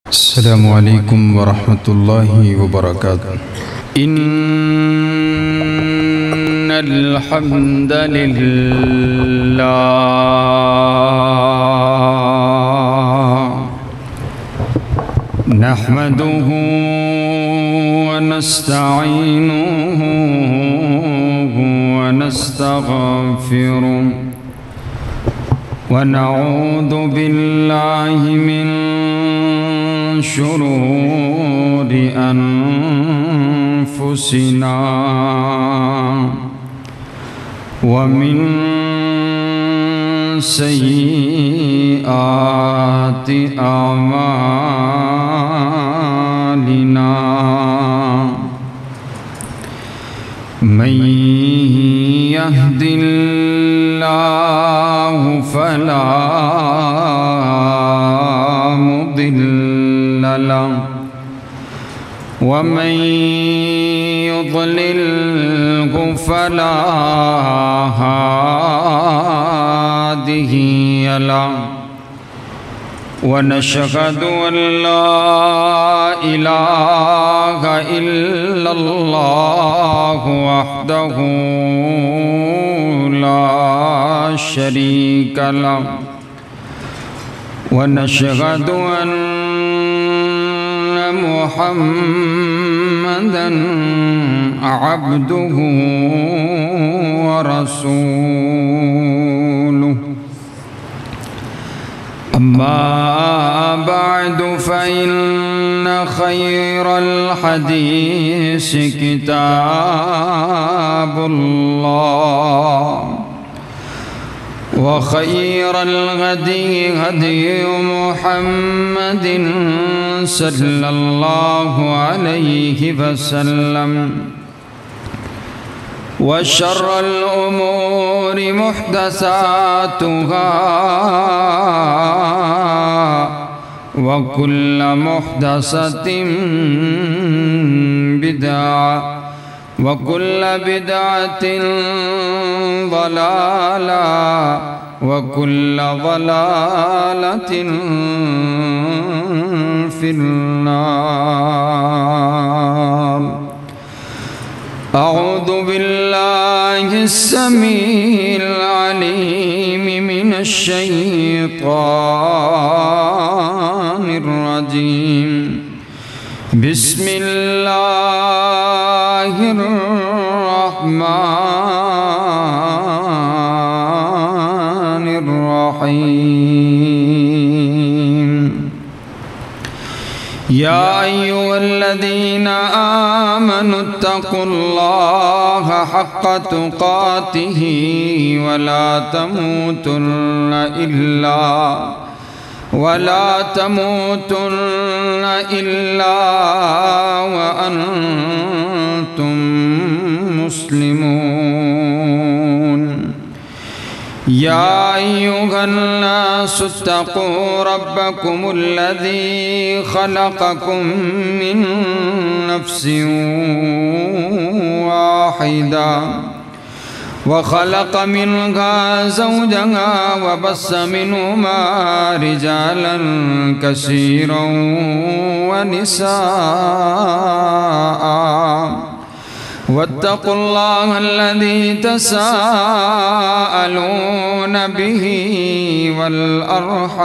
अस्सलामु अलैकुम वरहमतुल्लाहि वबरकातुहू। इन्नल हम्दलिल्लाह नहमदुहू व नस्तईनुहू व नस्तगफिरुहू व नऊज़ु बिल्लाहि मिन शुरूरि अनफुसिना व मिन सय्यिआति अमालिना मन यहदिल्लाहु फला मुदिल्ल लहु व मन युद्लिल्हु फला हादिया लहु व नशहदु अन ला इलाहा इल्लल्लाह वहदहू ला शरीक लहु व नशहदु अन्न मुहम्मदन अब्दुहू व रसूलुहू। अम्मा बअद फ़इन्न ख़ैरल हदीस किताबुल्लाह व ख़ैरल हदी हदी मुहम्मदिन सल्लल्लाहु अलैहि वसल्लम व शर्रल उमूरि मुहदसातुहा व कुल्ल मुहदसतिन बिदअह व कुल्ल बिदअतिन ज़लाला व कुल्ल ज़लालतिन फिन्नार। अऊज़ु बिल्लाहि अस्समीइल अलीम मिनश शैतानिर रजीम। बिस्मिल्लाहिर रहमानिर रहीम। या अय्युहल्लज़ीना आमनुत्तक़ुल्लाह हक़्क़ तुक़ातिही वला तमूतुन्न इल्ला व अंतुम मुस्लिमून। या अय्युहन्नासुत्तक़ू रब्बकुमुल्लज़ी ख़लक़कुम मिन नफ़्सिन वाहिदा व ख़लक़ मिन्हा ज़ौजहा व बस्स मिन्हुमा रिजालन कसीरन व निसाअ वत्तक़ुल्लाह अल्लज़ी तसाअलून बिही वल अर्हाम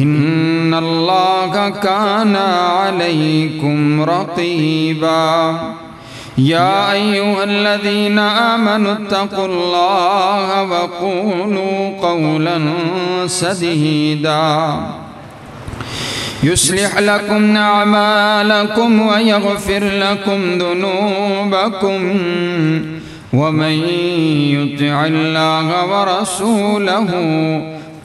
इन्नल्लाह काना अलैकुम रक़ीबा। या अय्युहल्लज़ीना आमनुत्तक़ुल्लाह व क़ूलू क़ौलन सदीदा युस्लिह लकुम अअमालकुम व यग़फ़िर लकुम ज़ुनूबकुम व मन युति'िल्लाह व रसूलहू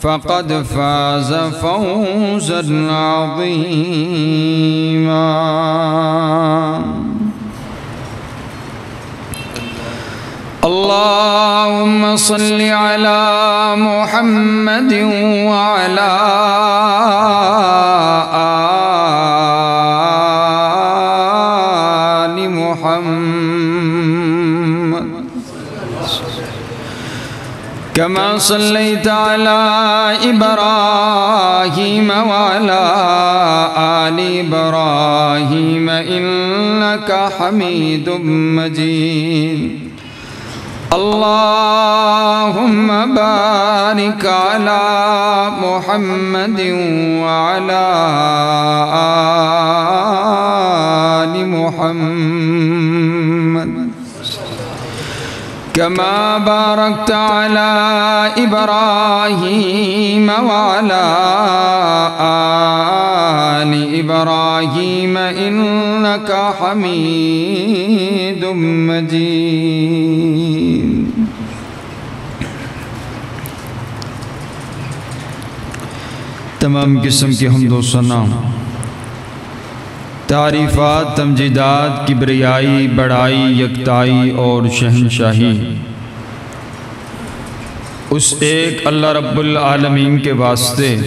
फ़क़द फ़ाज़ फ़ौज़न अज़ीमा। अल्लाहुम्मा सल्लि अला मुहम्मदिन व अला आलि मुहम्मद कमा सल्लैता अला इब्राहीम व अला आलि इब्राहीम इन्नका हमीदुम मजीद। अल्लाहुम्मा बारिक अला मुहम्मदिन व अला आलि मुहम्मद कमा बारकता अला इब्राहीम व अला आलि इब्राहीम इन्नका हमीदुम मजीद। तमाम किस्म की हम्दो सना, तारीफ़ात, तमजीदात, किब्रियाई, बड़ाई, यकताई और शहनशाही उस एक अल्लाह रब्बुल आलमीन के वास्ते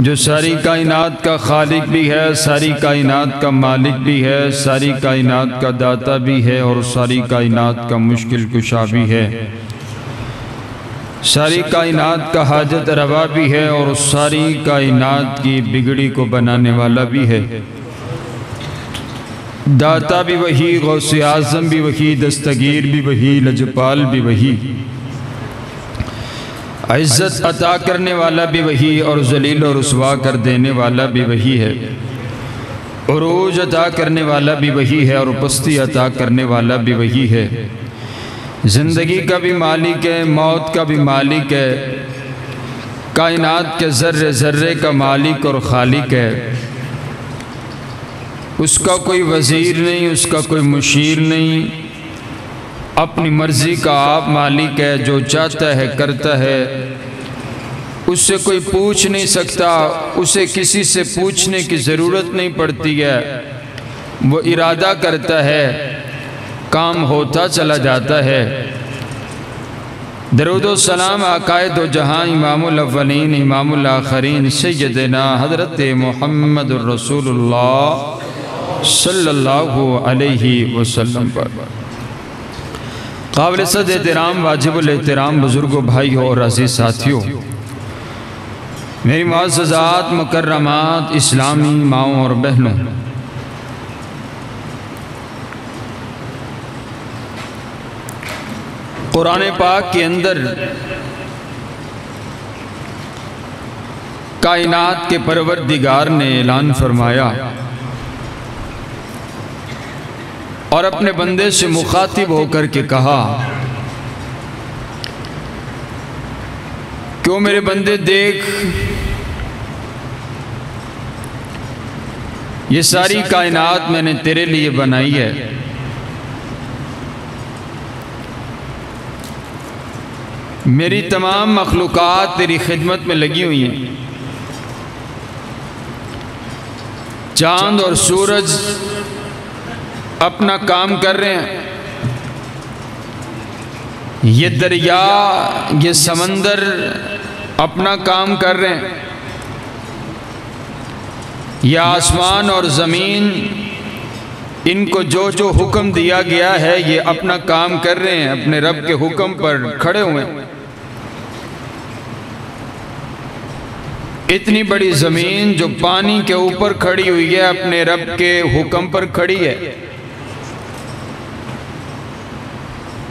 जो सारी कायनात का खालिक भी है, सारी कायनात का मालिक भी है, सारी कायनात का दाता भी है और सारी कायनात का मुश्किल कुशा भी है, सारी कायनात का हाजत रवा भी है और सारी कायनात की बिगड़ी को बनाने वाला भी है। दाता भी वही, गौसे आज़म भी वही, दस्तगीर भी वही, लजपाल भी वही, इज़्ज़त अता करने वाला भी वही और ज़लील और रुसवा कर देने वाला भी वही है। उरूज अता करने वाला भी वही है और पस्ती अता करने वाला भी वही है। ज़िंदगी का भी मालिक है, मौत का भी मालिक है, कायनात के ज़र्रे ज़र्रे का मालिक और खालिक है। उसका कोई वज़ीर नहीं, उसका कोई मुशीर नहीं, अपनी मर्ज़ी का आप मालिक है, जो चाहता है करता है, उससे कोई पूछ नहीं सकता, उसे किसी से पूछने की ज़रूरत नहीं पड़ती है। वो इरादा करता है, काम होता चला जाता है। दरूदो सलाम आकाए दो जहां इमामुल अव्वलीन इमामुल आखरीन सैयदना हज़रत मुहम्मदुर रसूलुल्लाह सल्लल्लाहु अलैहि वसल्लम पर। काबिल सद एहतराम, वाजिबुल एहतराम बुज़ुर्गों, भाइयों और अज़ीज़ साथियों, मेरी मुअज़्ज़ज़ात, मुकर्रमात इस्लामी माओं और बहनों, कुरान पाक के अंदर कायनात के परवरदिगार ने ऐलान फरमाया और अपने बंदे से मुखातिब होकर के कहा, क्यों मेरे बंदे देख, ये सारी कायनात मैंने तेरे लिए बनाई है। मेरी तमाम मखलूक़ात तेरी खिदमत में लगी हुई हैं। चाँद और सूरज अपना काम कर रहे हैं, ये दरिया, ये समंदर अपना काम कर रहे हैं, ये आसमान और ज़मीन, इनको जो जो हुक्म दिया गया है ये अपना काम कर रहे हैं, अपने रब के हुक्म पर खड़े हुए हैं। इतनी बड़ी ज़मीन जो पानी के ऊपर खड़ी हुई है, अपने रब के हुक्म पर खड़ी है।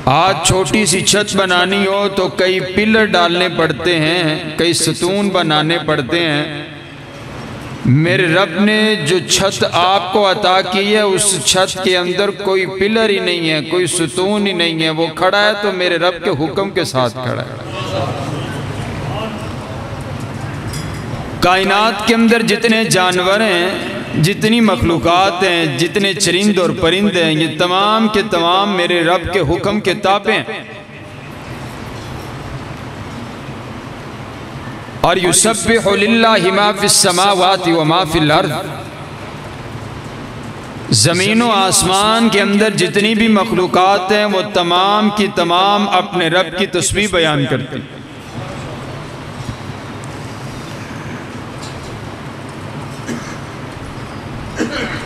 आज छोटी सी छत बनानी हो तो कई पिलर डालने पड़ते हैं, कई सतून बनाने पड़ते हैं। मेरे रब ने जो छत आपको अता की है, उस छत के अंदर कोई पिलर ही नहीं है, कोई सतून ही नहीं है। वो खड़ा है तो मेरे रब के हुक्म के साथ खड़ा है। कायनात के अंदर जितने जानवर हैं, जितनी मखलूक़ात हैं, जितने चरिंद और परिंदे हैं, ये तमाम के तमाम मेरे रब के हुक्म के ताबे हैं। और युसब्बिहु लिल्लाहि मा फिस समावाति व मा फिल अर्द, ज़मीन व आसमान के अंदर जितनी भी मखलूक़ात हैं वो तमाम की तमाम अपने रब की तस्बीह बयान करती।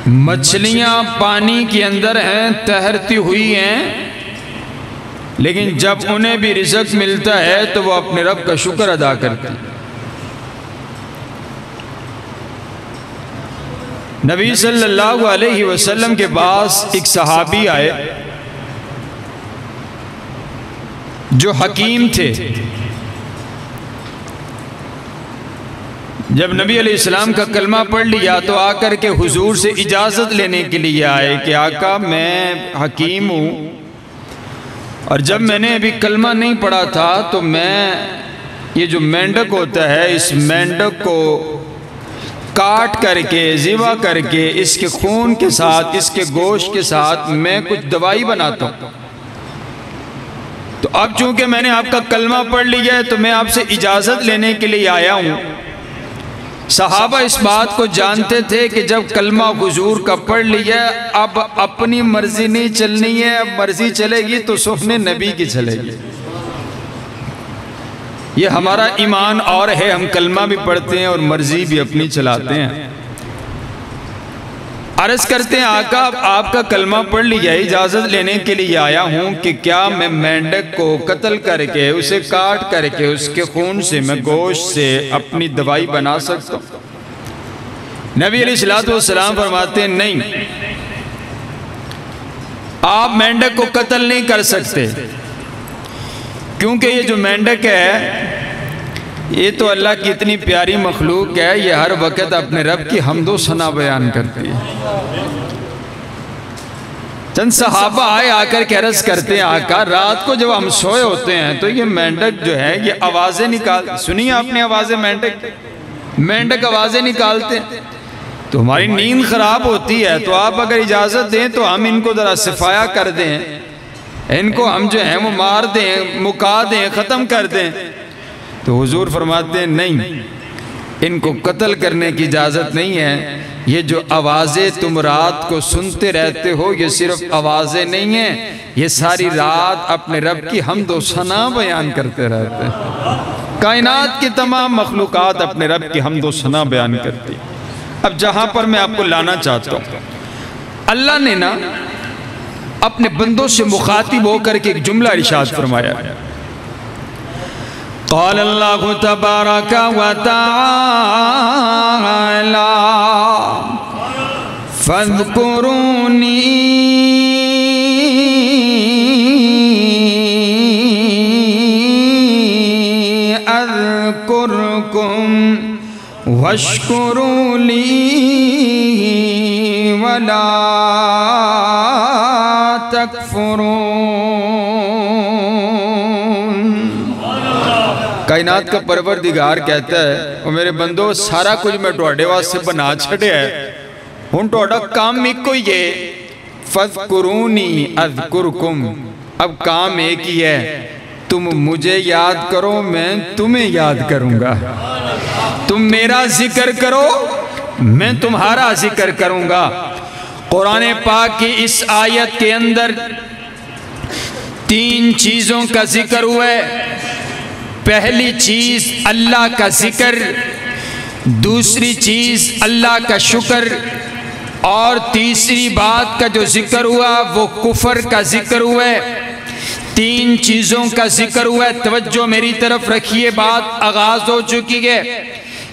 मछलियाँ पानी के अंदर हैं, तैरती हुई हैं, लेकिन जब उन्हें भी रिज़्क़ मिलता है तो वो अपने रब का शुक्र अदा करती। नबी सल्लल्लाहु अलैहि वसल्लम के पास एक सहाबी आए जो हकीम थे। जब नबी अलैहिस्सलाम का कलमा पढ़ लिया तो आकर के हुजूर से इजाज़त लेने के लिए आए कि आका मैं हकीम हूँ, और जब मैंने अभी कलमा नहीं पढ़ा था तो मैं ये जो मेंढक होता है इस मेंढक को काट करके ज़िबा करके इसके खून के साथ इसके गोश्त के साथ मैं कुछ दवाई बनाता हूँ। तो अब चूंकि मैंने आपका कलमा पढ़ लिया है तो मैं आपसे इजाज़त लेने के लिए आया हूँ। सहाबा इस बात को जानते थे कि जब कलमा हुजूर का पढ़ लिया अब अपनी मर्जी नहीं चलनी है, अब मर्जी चलेगी तो सुन्ने नबी की चलेगी। ये हमारा ईमान और है, हम कलमा भी पढ़ते हैं और मर्जी भी अपनी चलाते हैं। अर्ज करते हैं आका आपका कलमा पढ़ लिया, इजाज़त लेने के लिए आया हूँ कि क्या मैं मेंढक को कत्ल करके उसे काट करके उसके खून से मैं गोश्त से अपनी दवाई बना सकता हूँ? नबी अलैहिस्सलातु वस्सलाम फरमाते हैं नहीं, आप मेंढक को कत्ल नहीं कर सकते, क्योंकि ये जो मेंढक है ये तो अल्लाह की इतनी प्यारी मखलूक है, ये हर वक्त अपने रब की हम्दो सना बयान करती है। चंद सहाबा आए आकर के अर्ज करते हैं आका रात को जब हम सोए होते हैं तो ये मेंढक जो है ये आवाज़ें निकाल, सुनिए आपने आवाज़ें, मेंढक आवाज़ें निकालते हैं तो हमारी नींद ख़राब होती है। तो आप अगर इजाज़त दें तो हम इनको ज़रा सफाया कर दें, इनको हम जो है वो मार दें, मुका दें, ख़त्म कर दें। तो हुजूर फरमाते हैं नहीं, इनको कत्ल करने की इजाज़त नहीं है। ये जो आवाज़ें तुम रात को सुनते रहते हो ये सिर्फ आवाज़ें नहीं हैं, ये सारी रात अपने रब की हम्दो सना बयान करते रहते हैं। कायनात की तमाम मखलूक़ात अपने रब की हम्दो सना बयान करती। अब जहाँ पर मैं आपको लाना चाहता हूँ, अल्लाह ने ना अपने बंदों से मुखातिब होकर के एक जुमला इरशाद फरमाया। क़ाल अल्लाहु तबारक व तआला फ़ज़्कुरूनी अज़्कुरकुम वश्कुरू ली वला तकफुरून। कायनात का परवरदिगार कहता है ओ मेरे बंदो सारा कुछ मैं तुहाडे वास्ते बना छड़िया है, हुण तुहाडा काम इको ही है, फ़ज़्कुरूनी अज़्कुरकुम। अब काम एक ही है, तुम मुझे याद करो मैं तुम्हें याद करूंगा, तुम मेरा जिक्र करो मैं तुम्हारा जिक्र करूंगा। कुरान पाक की इस आयत के अंदर 3 चीजों का जिक्र हुआ है। पहली चीज अल्लाह का जिक्र, दूसरी चीज अल्लाह का शुक्र, और तीसरी बात का जो जिक्र हुआ वो कुफर का जिक्र हुआ है। 3 चीजों का जिक्र हुआ है। तवज्जो मेरी तरफ रखिए, बात आगाज हो चुकी है।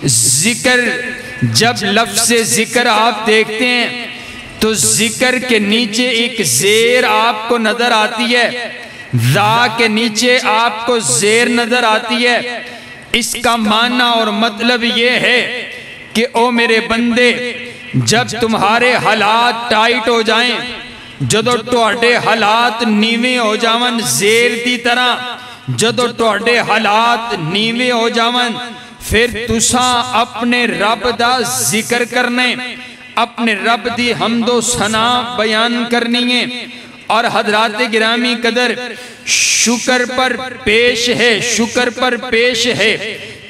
जिक्र, जब लफ्ज़ जिक्र आप देखते हैं तो जिक्र के नीचे एक जेर आपको नजर आती है, ज़ा के नीचे आपको जेर नजर आती है। इसका माना और मतलब ये है कि ओ मेरे बंदे, जब तुम्हारे हालात टाइट हो जाएं, जदों तुहाडे हालात नीवे हो जावन जेर दी तरह, जदों तुहाडे हालात नीवे हो जावन, फिर तुसा अपने रब दा जिक्र करने, अपने रब दी हम्दो सना बयान करनी है। और हजरात गिरामी कदर, शुक्र पर पेश है, शुक्र पर पेश है।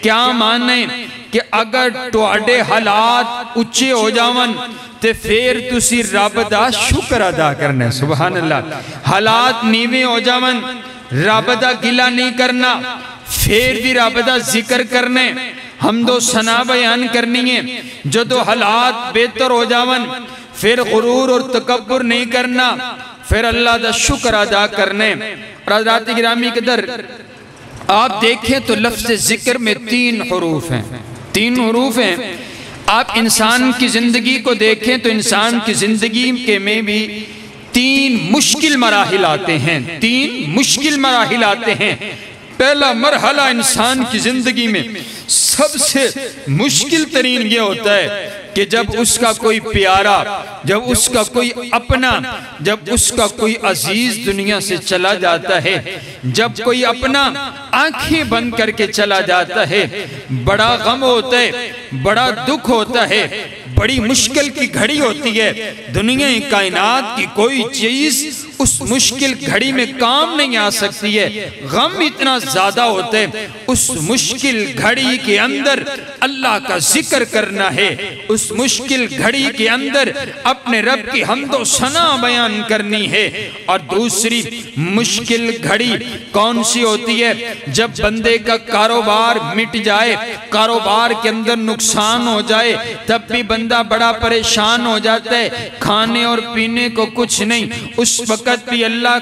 क्या माने कि अगर तुहाडे हालात उच्चे हो जावन ते फिर तुसी रब दा शुक्र अदा करना। सुभान अल्लाह। हालात नीवे हो जावन, रब दा गिला नहीं करना, फिर भी रब दा जिक्र करने, हम्दो सना बयान करनी है। जदों हालात बेहतर हो जावन फिर गुरूर और तकब्बुर नहीं करना, फिर अल्लाह का शुक्र अदा करने। हज़रात गिरामी के दर आप देखें तो लफ्ज़ जिक्र में 3 हरूफ हैं, 3 हरूफ हैं। आप इंसान की ज़िंदगी को देखें तो इंसान की ज़िंदगी के में भी 3 मुश्किल मराहिल आते हैं, 3 मुश्किल मराहिल आते हैं। पहला मरहला इंसान की ज़िंदगी में सबसे मुश्किल तरीन ये होता है कि जब उसका कोई प्यारा, जब उसका कोई अपना, जब उसका कोई अजीज दुनिया से चला जाता है, जब कोई अपना आंखें बंद करके चला जाता है, बड़ा गम होता है, बड़ा दुख होता है, बड़ी मुश्किल की घड़ी होती है। दुनिया कायनात की कोई चीज उस मुश्किल घड़ी में काम नहीं आ सकती है। गम इतना ज्यादा होता है, उस मुश्किल घड़ी के अंदर अल्लाह का जिक्र करना है, उस मुश्किल घड़ी के अंदर अपने रब की हम्दो सना बयान करनी है। और दूसरी मुश्किल घड़ी कौन सी होती है? जब बंदे का कारोबार मिट जाए, कारोबार के अंदर नुकसान हो जाए, तब भी बंदा बड़ा परेशान हो जाता है, खाने और पीने को कुछ नहीं। उस वक्त भी अल्लाह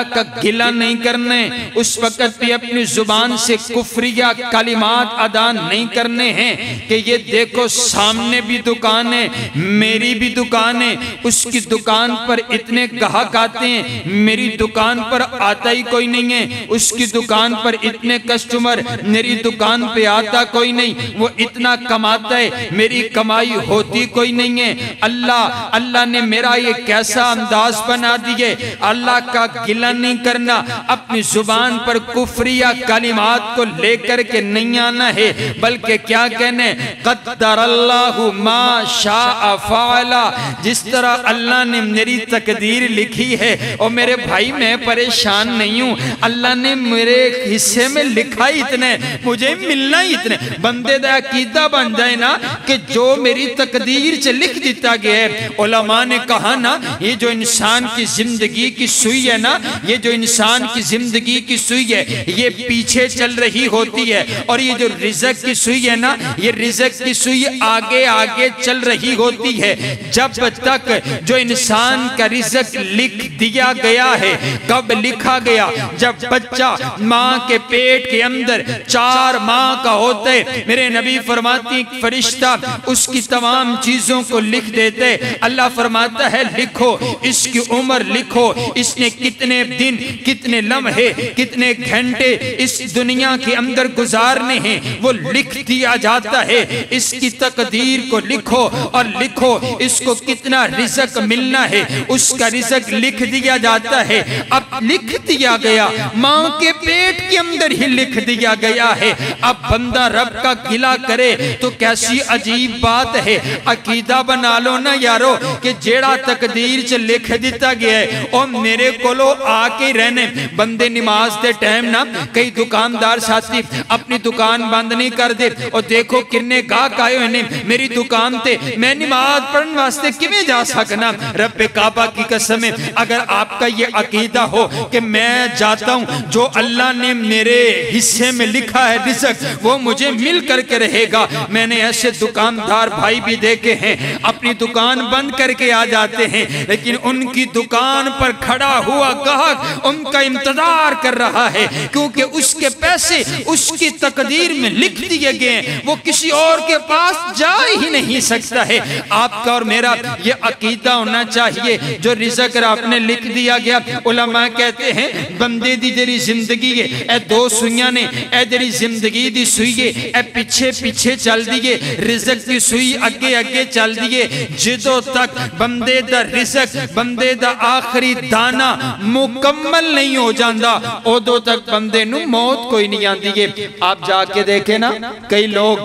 का गिला नहीं करने, उस वक्त भी अपनी जुबान से कुफरिया कलिमात अदा नहीं करने हैं कि ये देखो सामने भी दुकान है, मेरी भी दुकान है, उसकी दुकान पर इतने ग्राहक आते हैं, मेरी दुकान पर आता ही कोई नहीं है, उसकी दुकान पर इतने कस्टमर, मेरी दुकान पे आता कोई नहीं, वो इतना कमाता है, मेरी कमाई होती कोई नहीं है। अल्लाह ने मेरा ये कैसा अंदाज बना दिए। अल्लाह का गिला नहीं करना, अपनी जुबान पर कुफरिया कलिमात को लेकर के नहीं आना है, बल्कि क्या कहने, क़द्दरल्लाहु मा शाअ फ़अला, जिस तरह अल्लाह ने मेरी तकदीर लिखी है। और मेरे भाई मैं परेशान नहीं हूँ, अल्लाह ने मेरे हिस्से में लिखा ही इतने, मुझे मिलना ही इतने। बंदे दा अकीदा बन जाए ना कि जो मेरी तकदीर से लिख दिता गया है। उलमा ने कहा ना, ये जो इंसान की जिंदगी की सुई है ना, ये जो इंसान की जिंदगी की सुई है, ये पीछे चल रही होती है, और ये जो रिज़्क़ की सुई है ना, ये रिज़्क़ की सुई आगे आगे चल रही होती है। जब तक जो इंसान का रिज़्क़ लिख दिया गया है, कब लिखा गया? जब बच्चा माँ के पेट के अंदर 4 माह का होता है, मेरे नबी फरमाती फरिश्ता उसकी तमाम चीजों को लिख देते। अल्लाह फरमाता है लिखो, इसकी उम्र लिखो, इसने कितने दिन, कितने लम्हे, कितने घंटे इस दुनिया के अंदर गुजारने हैं, वो लिख दिया जाता है। इसकी तकदीर को लिखो, और लिखो इसको कितना रिज़्क़ मिलना है, उसका रिज़्क़ लिख दिया जाता है। अब लिख दिया गया, माँ के पेट के अंदर ही लिख दिया गया है। अब बंदा रब का गिला करे तो कैसी अजीब बात है। अकीदा बना लो ना यारो कि जेड़ा तकदीर च लिख दिता गया है और मेरे कोलो आके रहने। बंदे नमाज दे टाइम ना कई दुकानदार साथी अपनी दुकान बंद नहीं कर दे, और देखो किन्ने गाहक आए हुए ने मेरी दुकान ते, मैं नमाज पढ़ने वास्ते किवें जा सकना। रब्बे काबा की कसम है, अगर आपका ये अकीदा हो कि मैं जाता हूँ, जो अल्लाह ने मेरे हिस्से में लिखा है रिज़्क़ वो मुझे मिल करके रहेगा। मैंने ऐसे दुकानदार भाई भी देखे हैं, अपनी दुकान बंद करके आ जाते हैं, लेकिन उनकी दुकान पर खड़ा हुआ ग्राहक उनका इंतजार कर रहा है, क्योंकि उसके पैसे उसकी तकदीर में लिख दिए गए, वो किसी और के पास जा ही नहीं सकता है। आपका और मेरा ये अकीदा होना चाहिए, जो रिज़्क़ आपने लिख दिया गया। उलमा कहते हैं बंदे दी जेरी जिंदगी है, ए 2 सुइयां ने, ए जेरी जिंदगी दी सुई है, ए पीछे पीछे चल दिए, रिज़्क़ की सुई अगे अगे चल दिए। जिदों तक बंदे दा रिज़्क़, बंदे दा आखिरी दाना मुकम्मल नहीं हो जाता, उदों तक बंदे नू मौत कोई नहीं आती है। आप जाके देखे ना, कई लोग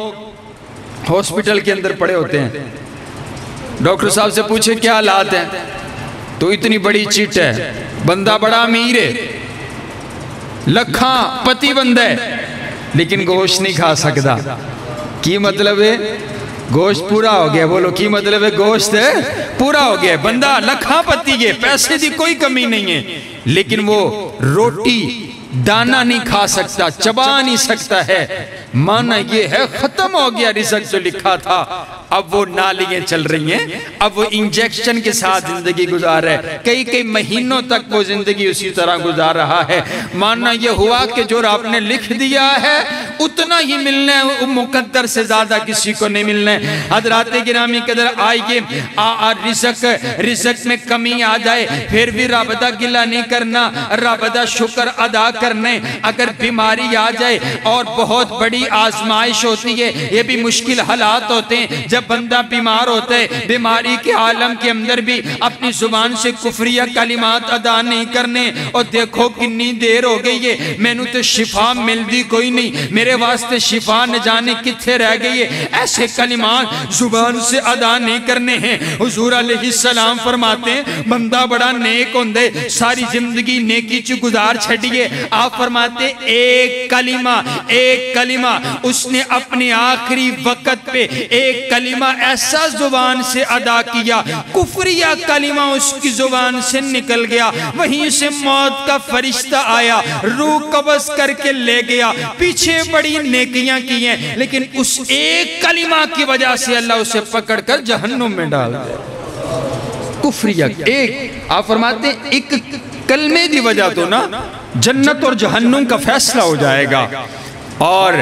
हॉस्पिटल के अंदर पड़े होते हैं, डॉक्टर साहब से पूछे क्या हालात हैं, तो इतनी बड़ी चिट है, बंदा बड़ा अमीर है, लखा पति बंदा है, लेकिन गोश्त नहीं खा सकता। की मतलब है? गोश्त पूरा हो गया। बोलो की मतलब है? गोश्त पूरा हो गया, बंदा लखा पति है, पैसे की कोई कमी नहीं है, लेकिन वो रोटी दाना नहीं खा सकता, चबा नहीं सकता है। माना ये है खत्म हो गया रिज़्क़ जो लिखा था, अब वो नालियां चल रही हैं, अब वो इंजेक्शन के साथ जिंदगी गुजार रहा है, कई कई महीनों तक वो जिंदगी उसी तरह गुजार रहा है। माना ये हुआ कि जो आपने लिख दिया है उतना ही मिलना है, मुकद्दर से ज्यादा किसी को नहीं मिलना है। हज़रात गिरामी कदर आइए, रिज़्क़ में कमी आ जाए फिर भी रब दा गिला नहीं करना, रब दा शुक्र अदा करने। अगर बीमारी आ जाए और बहुत बड़ी आजमाइश होती है, ये भी मुश्किल हालात होते हैं, जब बंदा बीमार होता है बीमारी के आलम के अंदर भी अपनी जुबान से कुफरिया कलिमात अदा नहीं करने, और देखो कितनी देर हो गई है मैनू तो शिफा मिलती कोई नहीं, मेरे वास्ते शिफा न जाने किथे रह गई है, ऐसे कलिमात जुबान से अदा नहीं करने हैं। हुजूर अलैहिस्सलाम फरमाते हैं बंदा बड़ा नेक होंदे, सारी जिंदगी नेकी च गुजार छड़िए। आप फरमाते एक कलिमा उसने अपने आखिरी वक्त पे एक कलिमा ऐसा जुबान से अदा किया, कुफरिया कलिमा उसकी जुबान से निकल गया, वहीं से मौत का फरिश्ता आया, रूह कब्ज़ करके ले गया। पीछे बड़ी नेकियां की हैं, लेकिन उस एक कलिमा की वजह से अल्लाह उसे पकड़कर जहन्नुम में डाल दिया। कुफरिया एक, आप फरमाते एक कलमे की वजह तो ना जन्नत और जहन्नुम का फैसला हो जाएगा। और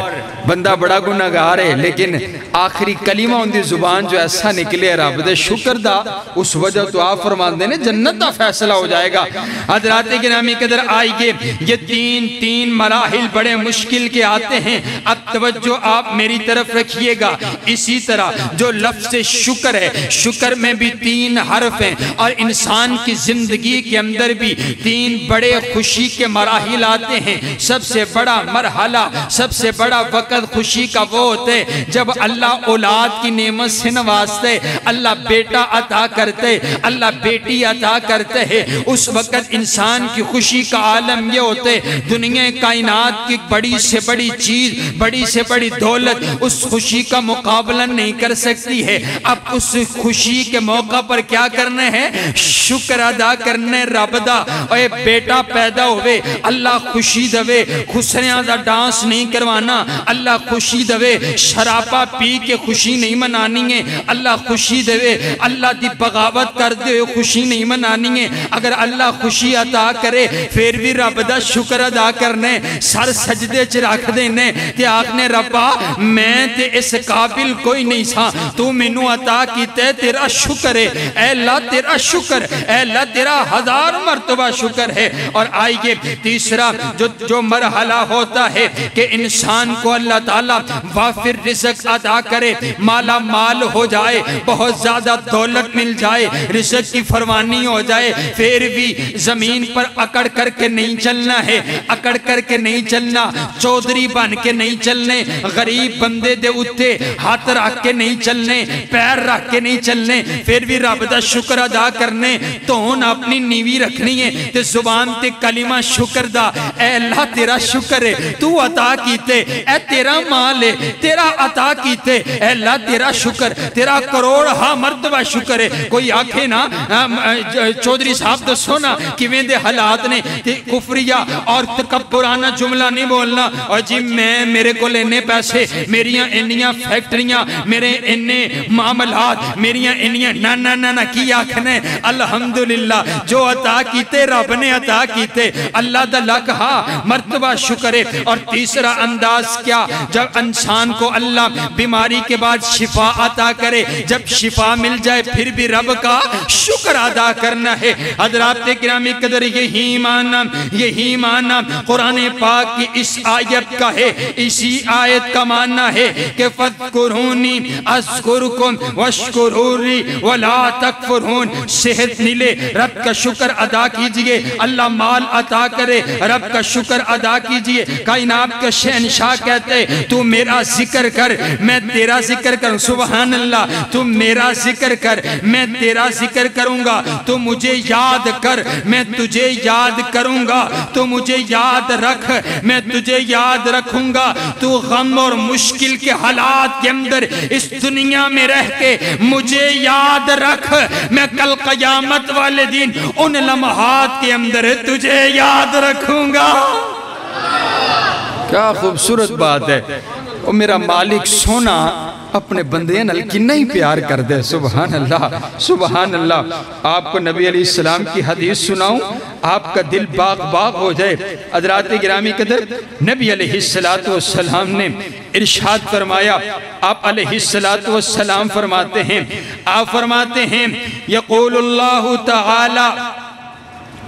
बंदा बड़ा गुनाहगार है, लेकिन आखिरी कलीमा उनकी जुबान जो ऐसा निकले रब दे शुक्र दा, उस वजह तो आप फरमाते ने जन्नत का फैसला हो जाएगा। हज़रात गिरामी कदर आइए, ये तीन मराहिल बड़े मुश्किल के आते हैं। अब तवज्जो आप मेरी तरफ रखिएगा। इसी तरह जो लफ्ज़ शुक्र है, शुक्र में भी 3 हर्फ हैं, और इंसान की जिंदगी के अंदर भी 3 बड़े खुशी के मराहिल आते हैं। सबसे बड़ा मरहला, सबसे बड़ा वक्त खुशी का वो होते जब अल्लाह औलाद की नेमत से नवाजते, अल्लाह बेटा अता करते, अल्लाह बेटी अता करते हैं। उस वक्त इंसान की खुशी का आलम ये होते, दुनिया कायनात की बड़ी से बड़ी चीज, बड़ी से बड़ी दौलत उस खुशी का मुकाबला नहीं कर सकती है। अब उस खुशी के मौका पर क्या करने हैं? शुक्र अदा करने रब दा। ओए बेटा पैदा होवे, अल्लाह खुशी दवे, खुसरियां दा डांस नहीं करवाना, अल्लाह खुशी दवे। शराबा पी के खुशी नहीं मनानी है, अल्लाह खुशी देवे। अल्लाह की बगावत करते हुए खुशी नहीं मनानी है। अगर अल्लाह खुशी अता करे फिर भी रब दा शुक्र अदा करने, सर सजदे च रख देने ते आखने रब्बा मैं ते इस काबिल कोई नहीं सा, तू मैनू अता कीते, तेरा शुक्र है। ऐ अल्लाह तेरा शुक्र, ऐ अल्लाह तेरा 1000 मर्तबा शुक्र है। और आइए तीसरा जो मरहला होता है कि इंसान को अल्लाह ताला वाफिर रिज़्क़ अता करे, माला माल हो जाए, बहुत ज्यादा दौलत मिल जाए, रिज़्क़ की फरमानी हो जाए, फिर भी जमीन पर अकड़ करके नहीं चलना है, अकड़ करके नहीं चलना, चौधरी बन के नहीं चलने, गरीब बंदे दे उत्ते हाथ रख के नहीं चलने, पैर रख के नहीं चलने, फिर भी रब दा शुक्र अदा करने। तोन अपनी नीवी रखनी है ते जुबान ते कलिमा शुक्र दा। ऐ अल्लाह तेरा शुक्र है, तू अता कीते, ऐ तेरा माल है, तेरा अता कीते, ऐ अल्लाह तेरा शुक्र, तेरा करोड़ हा मर्तबा शुक्र है। कोई आखे ना चौधरी साहब दसो ना किवें दे हालात ने, ते कुफरिया और तकब्बुराना जुमला नहीं बोलना। और जी मैं मेरे को इन्ने पैसे, मेरियां इन्नियां फैक्ट्रियां, मेरे इन्ने मामलात, मेरियां इन्नियां ना ना ना ना की आखने। अल्हम्दुलिल्लाह जो अता कीते रब ने अता कीते, अल्लाह दा लख हा मर्तबा शुक्र है। और तीसरा अंदाज क्या, जब इंसान को अल्लाह बीमारी के बाद शिफा अता करे, जब शिफा मिल जाए फिर भी रब का शुक्र अदा करना है। हज़रात गिरामी कदर यही माना कुरान पाक की इस आयत का है। इसी आयत का मानना है कि फज़कुरूनी अज़कुरुकुम वश्कुरूनी वला तकफुरून। सेहत मिले रब का शुक्र अदा कीजिए, अल्लाह माल अता करे रब का शुक्र अदा कीजिए। कायनात के शहंशाह कहते तू मेरा जिक्र कर मैं तेरा जिक्र करूं, सुभान अल्लाह। तू मेरा जिक्र कर मैं तेरा जिक्र करूंगा, तू मुझे याद कर मैं तुझे याद करूंगा, तू मुझे याद रख मैं तुझे याद रखूंगा। तू गम और मुश्किल के हालात के अंदर इस दुनिया में रह के मुझे याद रख, मैं कल क़यामत वाले दिन उन लम्हात के अंदर तुझे याद रखूंगा। क्या खूबसूरत बात है। और मेरा मालिक सोना अपने बंदे नाल किन्ना ही प्यार कर दे। सुभान अल्लाह, सुभान अल्लाह। आपको नबी अलैहिस्सलाम की हदीस सुनाऊं, आपका दिल बाग बाग हो जाए। हज़रात गिरामी कदर, नबी अलैहिस्सलातु वस्सलाम ने इरशाद फरमाया, आप अलैहिस्सलातु वस्सलाम फरमाते हैं, आप फरमाते हैं यक़ूलुल्लाहु तआला,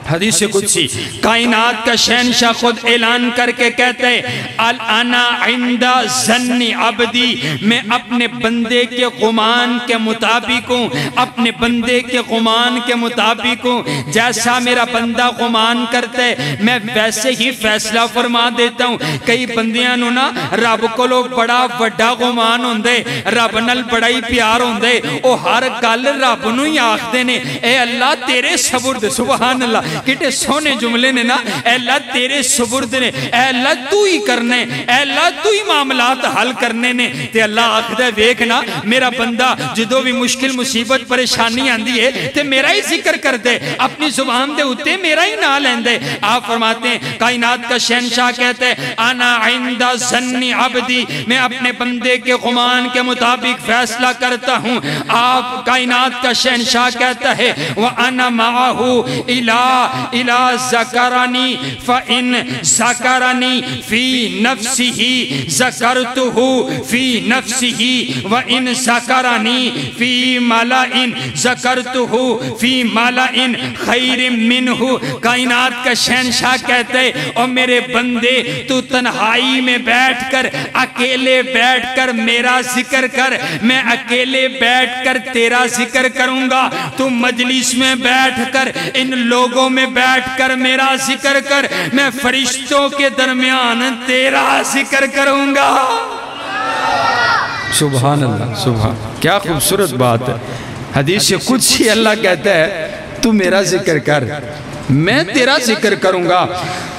हदीस कुदसी, कायनात का शहंशाह खुद ऐलान करके कहते हैं, अल अना इंदा ज़न्नी अब्दी, मैं अपने बंदे के गुमान के मुताबिक हूँ, अपने बंदे के गुमान के मुताबिक हूँ। जैसा मेरा बंदा गुमान करता है मैं वैसे ही फैसला फरमा देता हूँ। कई बंदियां नूं ना रब कोलों बड़ा वड्डा गुमान हुंदे, रब नाल बड़ा ही प्यार हुंदे, ओ हर गल रब नूं ही आखदे ने, ए अल्लाह तेरे सबुर्द। सुभान अल्लाह, कितने सोने जुमले ने ना, अल्लाह तेरे सुबुर्द ने, अल्लाह तू ही करने, अल्लाह तू ही मामलात हल करने ने। ते अल्लाह आखदा वेख ना मेरा बंदा जदों भी मुश्किल मुसीबत परेशानी आंदी है ते मेरा ही जिक्र कर दे, अपनी जुबान दे उत्ते मेरा ही ना लेंदे। आप फरमाते हैं, कायनात का शहंशाह कहते हैं, आना इंदा ज़न्नी अब्दी, मैं अपने बंदे के गुमान के मुताबिक फैसला करता हूँ। आप कायनात का शहंशाह कहता है, व अना माहू इला ज़करानी फ़इन ज़करानी फ़ी नफ्सिही ज़करतुहु फ़ी नफ्सिही व इन ज़करानी फ़ी मलाइन ज़करतुहु फ़ी मलाइन खैरिम मिन्हु। कायनात का शहंशाह कहते हैं, और मेरे बंदे तू तन्हाई में बैठकर, अकेले बैठकर मेरा जिक्र कर, मैं अकेले बैठकर तेरा जिक्र करूंगा। तू मजलिस में बैठकर, इन लोगों में बैठकर मेरा जिक्र कर, मैं फरिश्तों के दरमियान तेरा जिक्र करूंगा। सुभान अल्लाह, सुभान, क्या खूबसूरत बात है। हदीस कुदसी अल्लाह कहता है, तू मेरा जिक्र कर, मैं तेरा जिक्र करूंगा।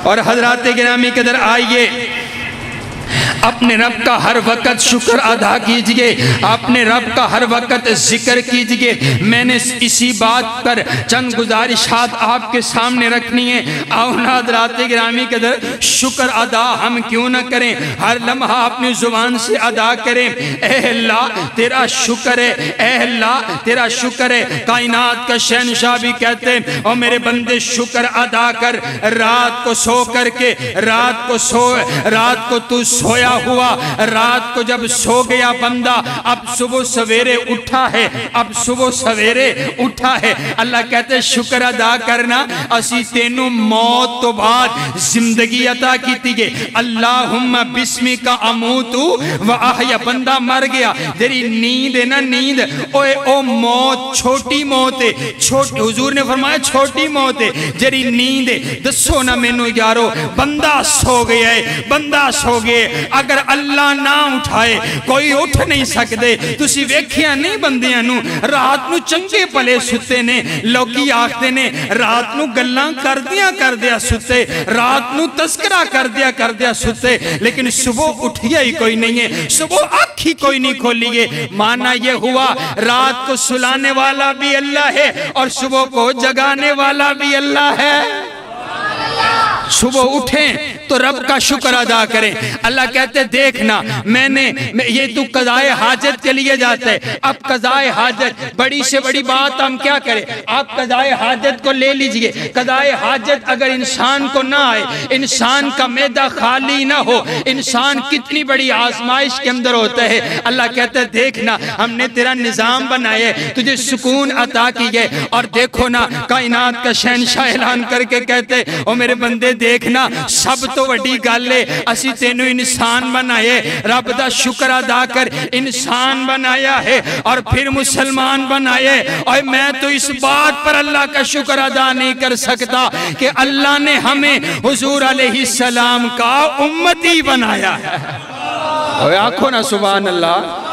और हजरात गिरामी कदर, आइए अपने रब का हर वक्त शुक्र अदा कीजिए, अपने रब का हर वक्त जिक्र कीजिए। मैंने इसी बात पर चंद गुजारिशात आपके सामने रखनी है। आओ ना हज़रात गिरामी के दर, शुक्र अदा हम क्यों ना करें, हर लम्हा अपनी जुबान से अदा करें। ऐ अल्लाह तेरा शुक्र है, ऐ अल्लाह तेरा शुक्र है। कायनात का शहंशाह भी कहते हैं, और मेरे बंदे शुक्र अदा कर। रात को सो करके, रात को तू सोया हुआ, रात को जब सो गया बंदा, अब सुबह सवेरे उठा है, अब सुबह सवेरे उठा है। अल्लाह कहते हैं शुक्र अदा करना, असी तेनू मौत तो बाद जिंदगी अता की है। अल्लाहुम्मा बिस्मिका अमूतु व अहया, बंदा मर गया, तेरी नींद है ना, नींद ओए ओ मौत छोटी मौत है, छोटी, हुजूर ने फरमाया छोटी मौत है जेरी नींद है। दसो ना मैनू यारो, बंदा सो गया है, बंदा सो गए, अगर अल्लाह ना उठाए कोई उठ नहीं सकते। तुसी वेखिया नहीं बंदियां नू रात नू चंगे भले सुते ने, लोकी आखते ने रात नू गल्लां करदिया सुते, रात नू तस्करा करदिया सुते, लेकिन सुबह उठिया ही कोई नहीं है, सुबह आँख ही कोई नहीं खोली है। माना ये हुआ रात को सुलाने वाला भी अल्लाह है और सुबह को जगाने वाला भी अल्लाह है। सुबह उठें तो रब का शुक्र अदा करें। अल्लाह कहते देखना मैंने ये तू कज़ाए हाजत के लिए जाता है, अब कज़ाए हाजत बड़ी से बड़ी बात हम क्या करें, आप कज़ाए हाजत को ले लीजिए। कज़ाए हाजत अगर इंसान को ना आए, इंसान का मैदा खाली ना हो, इंसान कितनी बड़ी आजमाइश के अंदर होता है। अल्लाह कहते देखना हमने तेरा निज़ाम बनाया, तुझे सुकून अता की है। और देखो ना कायनात का शहंशाह ऐलान करके कहते ओ मेरे बंदे देखना सब तो वड्डी गल है, असी तेनू इंसान बनाए, रब दा शुक्र अदा कर, इंसान बनाया है और फिर मुसलमान बनाए। और मैं तो इस बात पर अल्लाह का शुक्र अदा नहीं कर सकता कि अल्लाह ने हमें हुजूर अलैहिस्सलाम का उम्मती बनाया है। आखो ना सुभान अल्लाह,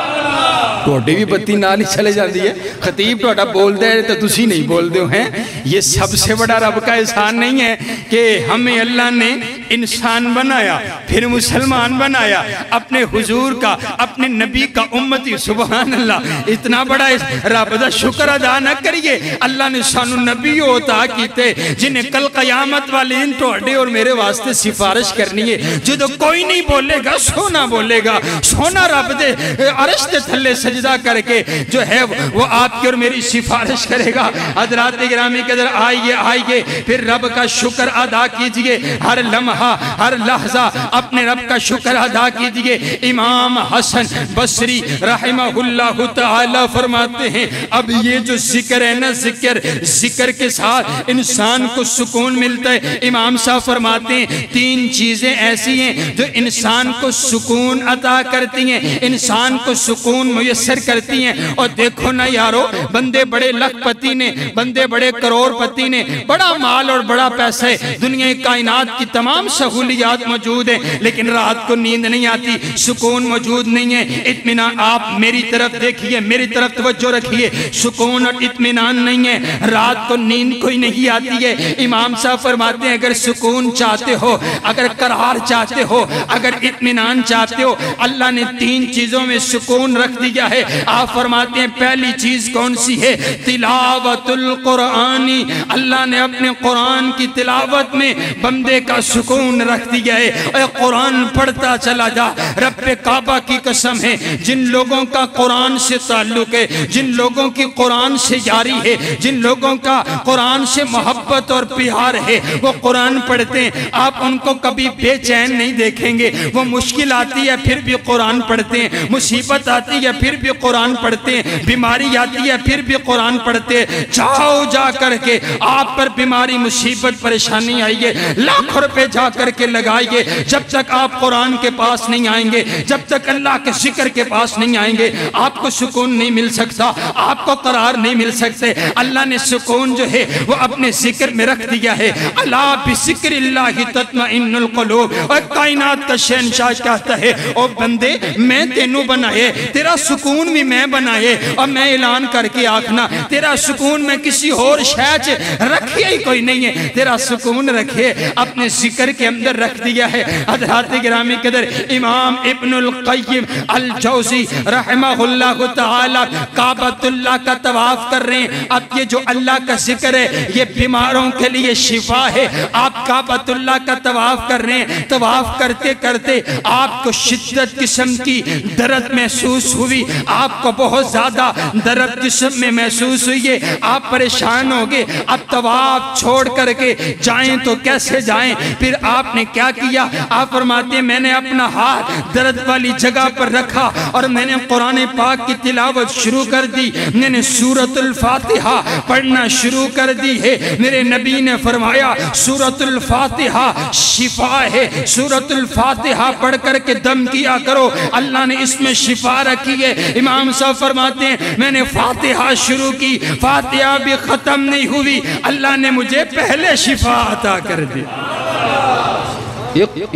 थोड़ी भी बत्ती नाल ही चले जाती है। खतीब थोड़ा बोलता है तो तुसी नहीं बोलते हो हैं। ये सबसे बड़ा रब का एहसान नहीं है कि हमें अल्लाह ने इंसान बनाया, फिर मुसलमान बनाया, अपने हुजूर का, अपने नबी का उम्मती। सुभान अल्लाह। इतना बड़ा रब दा शुक्र अदा न करिए। अल्लाह ने सानू नबी अता कीते जिन्हें कल कयामत वाले दिन तुहाडे और मेरे वास्ते सिफारिश करनी है। जो कोई नहीं बोलेगा, सोना बोलेगा, सोना रब दे अरश के थल्ले सजदा करके जो है वो आपकी और मेरी सिफारिश करेगा। हज़रात गिरामी के अंदर आइए आइए, फिर रब का शुक्र अदा कीजिए। हर लम्हा हर लहजा अपने रब का शुक्र अदा कीजिए। इमाम हसन बसरी रहमहुल्लाह तआला फरमाते हैं, अब ये जो जिक्र है ना, जिक्र के साथ इंसान को सुकून मिलता है। इमाम साहब फरमाते हैं, तीन चीजें ऐसी हैं जो इंसान को सुकून अता करती हैं, इंसान को सुकून मुयस्सर करती हैं। और देखो ना यारो, बंदे बड़े लखपति ने, बंदे बड़े करोड़पति ने, बड़ा माल और बड़ा पैसा है, दुनिया कायनात की तमाम सहूलियात मौजूद है, लेकिन रात को नींद नहीं आती, सुकून मौजूद नहीं है, इत्मीनान। आप मेरी तरफ देखिए, मेरी तरफ तवज्जो रखिए, सुकून और इत्मीनान नहीं है, रात को नींद कोई नहीं आती है। इमाम साहब फरमाते हैं, अगर सुकून चाहते हो, अगर करार चाहते हो, अगर इत्मीनान चाहते हो, अल्लाह ने तीन चीजों में सुकून रख दिया है। आप फरमाते हैं, पहली चीज कौन सी है? तिलावतुल कुरानी। अल्लाह ने अपने कुरान की तिलावत में बंदे का सुकून रख दिया है। और कुरान पढ़ता चला जा। रब्बे काबा की कसम है, जिन लोगों का कुरान से ताल्लुक है, जिन लोगों की कुरान से यारी है, जिन लोगों का कुरान से मोहब्बत और प्यार है, वो कुरान पढ़ते हैं। आप उनको कभी बेचैन नहीं देखेंगे। वो मुश्किल आती है फिर भी कुरान पढ़ते हैं, मुसीबत आती है फिर भी कुरान पढ़ते हैं, बीमारी आती है फिर भी कुरान पढ़ते हैं। जाओ जा करके आप पर बीमारी मुसीबत परेशानी आई है, लाखों रुपए जा करके लगाइए, जब तक आप कुरान के पास नहीं आएंगे, जब तक अल्लाह के जिक्र के पास नहीं आएंगे, आपको सुकून नहीं मिल सकता, आपको करार नहीं मिल सकते। अल्लाह ने सुकून जो है वो अपने जिक्र में रख दिया है। अला बिज़िक्रिल्लाहि तत्मइन्नुल कुलूब। और कायनात का शहंशाह कहता है, ओ बंदे, मैं तेनू बनाए, तेरा सुकून भी मैं बनाए। और मैं ऐलान करके आखना, तेरा सुकून मैं किसी और शय च रखिए ही कोई नहीं है, तेरा सुकून रखे अपने जिक्र के अंदर रख दिया है। हज़रात गिरामी के अंदर इमाम इब्नुल क़य्यिम अल जौज़ी रहमहुल्लाह तआला काबतुल्लाह का तवाफ कर रहे हैं। अब ये जो अल्लाह का जिक्र है, ये बीमारों के लिए शिफा है। आप काबतुल्लाह का तवाफ कर रहे हैं, तवाफ करते करते आपको शिद्दत किस्म की दर्द महसूस हुई, आपको बहुत ज्यादा दर्द जिस्म में महसूस हुई है, आप परेशान हो गए। अब तवाफ छोड़ करके जाएं तो कैसे जाएं? फिर आपने क्या किया? आप फरमाते हैं, मैंने अपना हाथ दर्द वाली जगह पर रखा और मैंने कुरान पाक की तिलावत शुरू कर दी। मैंने सूरतुल फातिहा पढ़ना शुरू कर दी है। मेरे नबी ने फरमाया, सूरतुल फातिहा शिफा है, सूरतुल फातिहा पढ़ करके दम किया करो, अल्लाह ने इसमें शिफा रखी है। इमाम साहब फरमाते हैं, मैंने फातिहा शुरू की, फातिहा भी खत्म नहीं हुई, अल्लाह ने मुझे पहले शिफा अता कर दी।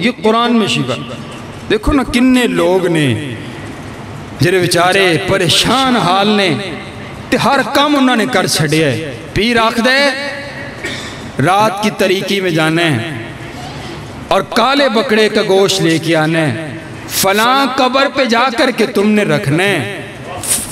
ये कुरान में शिफा। देखो ना, किन्ने लोग ने जेरे बेचारे परेशान हाल ने ते हर काम उन्होंने कर छड़िया। पीर आखदे रात की तरीकी में जाना है और काले बकरे का गोश्त लेके आना है, फलां कब्र पे जाकर के तुमने रखना है,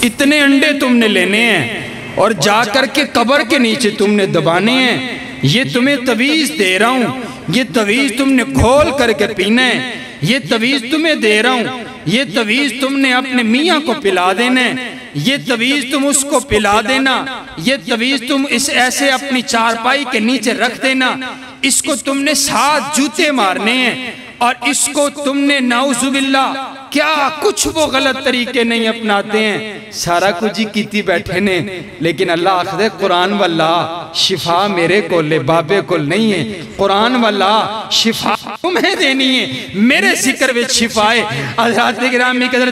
इतने अंडे तुमने लेने हैं और जाकर के कब्र के नीचे तुमने दबाने हैं। ये तुम्हें तवीज़ दे रहा हूँ, ये तवीज़ तुमने खोल करके पीना है, ये तवीज़ तुम्हें दे रहा हूँ, ये तवीज़ तुमने अपने मियाँ को पिला देना है, ये तवीज़ तुम उसको पिला देना, ये तवीज़ तुम इस ऐसे अपनी चारपाई के नीचे रख देना, इसको तुमने 7 जूते मारने हैं और इसको तुमने नाउजुबिल्लाह क्या कुछ वो गलत तरीके नहीं अपनाते हैं, सारा कुछ ही कीती बैठे ने। लेकिन अल्लाह आखदे कुरान वाला शिफा मेरे को ले, बाबे को नहीं है। कुरान वाला शिफा तुम्हें देनी है, मेरे जिक्र में शिफा है। हज़रात गिरामी के अंदर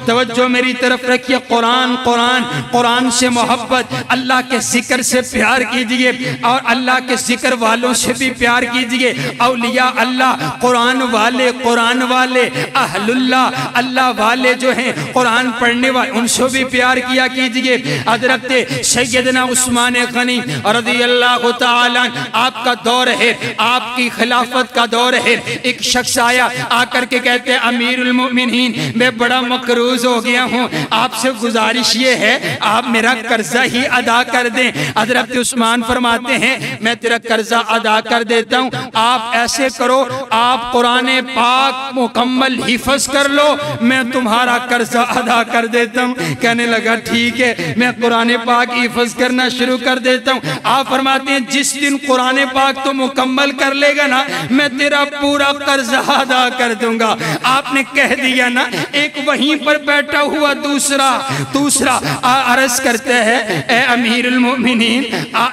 तवज्जो मेरी तरफ रखिए। कुरान कुरान कुरान से मोहब्बत, अल्लाह के जिक्र से प्यार कीजिए और अल्लाह के जिक्र वालों से भी प्यार कीजिए। औलिया अल्लाह, कुरान वाले अहलुल्लाह, अल्लाह वाले जो हैं कुरान पढ़ने वाले, उनसे भी प्यार किया कीजिए। हज़रत सैयदना उस्मान गनी रज़ियल्लाहु ताला आपका दौर है, आपकी खिलाफत का दौर है। एक शख्स आया, आकर के कहते हैं अमीरुल मोमिनीन मैं बड़ा मकरूज हो गया हूँ, आपसे गुजारिश ये है आप मेरा कर्जा ही अदा कर दें। हज़रत उस्मान फरमाते हैं मैं तेरा कर्जा अदा कर देता हूँ, आप ऐसे करो आप कुरान पाक मुकम्मल हिफ्ज़ कर लो, मैं तुम्हारा कर्जा अदा कर देता हूँ। कहने लगा ठीक है, मैं कुरान पाक हिफ्ज़ करना शुरू कर देता हूँ। आप फरमाते हैं जिस दिन कुरान पाक तो मुकम्मल कर लेगा ना, मैं तेरा पूरा कर्जा अदा कर दूंगा। आपने कह दिया ना, एक वहीं पर बैठा हुआ दूसरा अर्ज करते हैं ए अमीरुल मोमिनीन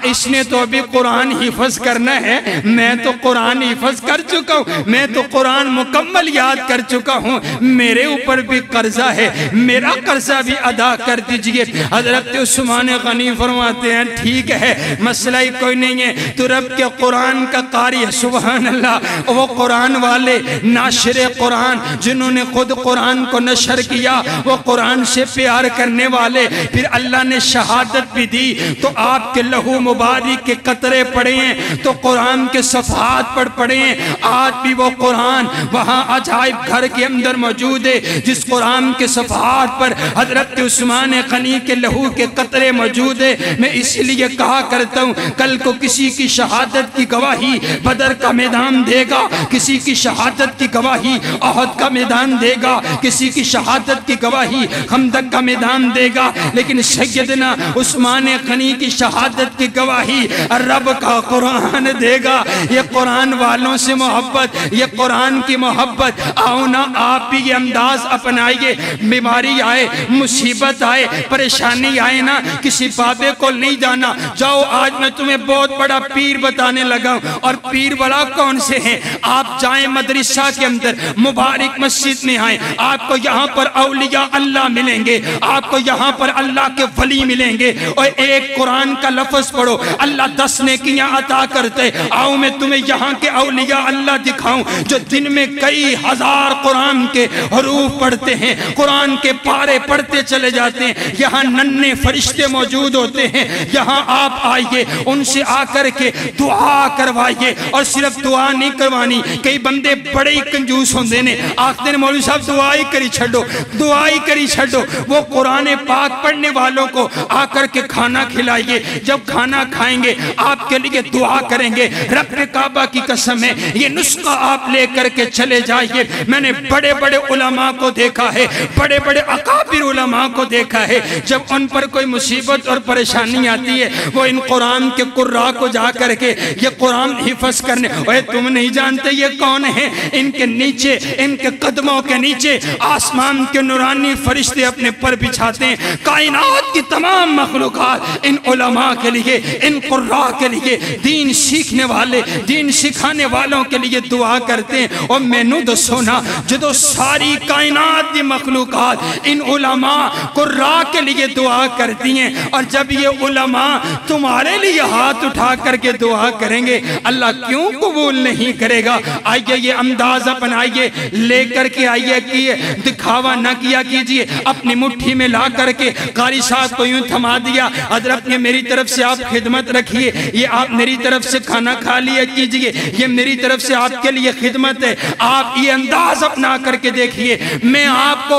इसने तो अभी कुरान हिफ्ज़ करना है, मैं तो कुरान हिफ्ज़ कर चुका हूँ, मैं तो कुरान मुकम्मल याद कर चुका हूँ, मेरे ऊपर भी कर्जा है, मेरा कर्जा भी अदा कर दीजिए। हज़रत उस्मान गनी फरमाते हैं ठीक है, मसला ही कोई नहीं है, तो रब के कुरान का कारी है। सुभान अल्लाह, वो कुरान वाले नाशिर कुरान जिन्होंने खुद कुरान को नशर किया, वो कुरान से प्यार करने वाले, फिर अल्लाह ने शहादत भी दी तो आपके लहू मुबारक के कतरे पड़े हैं, तो कुरान के सफ़हात पर पड़े हैं। आज भी वो कुरान वहाँ अजायब घर के अंदर मौजूद है, जिस कुरान के सफ़हात पर हज़रत उस्मान गनी के लहू के कतरे मौजूद है। मैं इसलिए कहा करता हूँ कल को किसी की शहादत की गवाही बदर का मैदान देगा, किसी की शहादत की गवाही अहद का मैदान देगा, किसी की शहादत की गवाही खंदक का मैदान देगा, लेकिन सैयदना उस्मान गनी की शहादत की गवाही रब का कुरान देगा। ये कुरान वालों से मोहब्बत, ये कुरान की मोहब्बत, आओ ना आप भी ये अंदाज अपनाइए। बीमारी आए, मुसीबत आए, परेशानी आए ना, किसी बाबे को नहीं जाना, जाओ आज मैं तुम्हें बहुत बड़ा पीर बताने लगा हूं। और पीर बड़ा कौन से हैं, आप जाएं मदरसा के अंदर, मुबारक मस्जिद में आए, आपको यहाँ पर औलिया अल्लाह मिलेंगे, आपको यहाँ पर अल्लाह के वली मिलेंगे। और एक कुरान का लफ्ज पढ़ो, अल्लाह 10 नेकियां अता करते। आओ मैं तुम्हें यहाँ के औलिया अल्लाह दिखाऊं जो दिन में कई हजार कुरान के हरूफ पढ़ते हैं, कुरान के पारे पढ़ते चले जाते हैं। यहाँ नन्हे फरिश्ते मौजूद होते हैं, यहाँ आप आइए, उनसे आकर के दुआ करवाइए। और सिर्फ दुआ नहीं करवानी, कई बंदे बड़े ही कंजूस होंगे ने, आखिर मौलवी साहब दुआ ही करी छो, दुआ ही करी छो। वो कुरान पाक पढ़ने वालों को आकर के खाना खिलाइए, जब खाना खाएंगे आपके लिए दुआ करेंगे। रब काबा की कसम है, ये नुस्खा आप लेकर के चले जाइए। मैंने बड़े बड़े उलमा को देखा है, बड़े बड़े अकाबिर उलमा को देखा है, जब उन पर कोई मुसीबत और परेशानी आती है, वो इन कुरान के कुर्रा को जा करके ये कुरान हिफ्ज़ करने, ओए तुम नहीं जानते ये कौन है, इनके नीचे, इनके कदमों के नीचे आसमान के नूरानी फरिश्ते अपने पर बिछाते हैं। कायनात की तमाम मखलूक़ात इन उलमा के लिए, इन कुर्रा के लिए, दीन सीखने वाले, दीन सिखाने वालों के लिए दुआ करते हैं। और मैनू दसो ना, जो सारी कायनात की मखलूक़ात इन उलमा कुर्रा के लिए दुआ करती हैं, और जब ये उलमा तुम्हारे लिए हाथ उठा करके दुआ करेंगे, अल्लाह क्यों कबूल नहीं करेगा? आइए ये अंदाज अपनाइए, लेकर के आइए कि दिखावा ना किया कीजिए। अपनी मुट्ठी में ला करके कारी साहब को यूं थमा दिया, हजरत ने मेरी तरफ से आप खिदमत रखिए, ये आप मेरी तरफ से खाना खा लिया कीजिए, ये मेरी तरफ से आपके लिए खिदमत है। आप ये अंदाज अपना करके देखिए। मैं आपको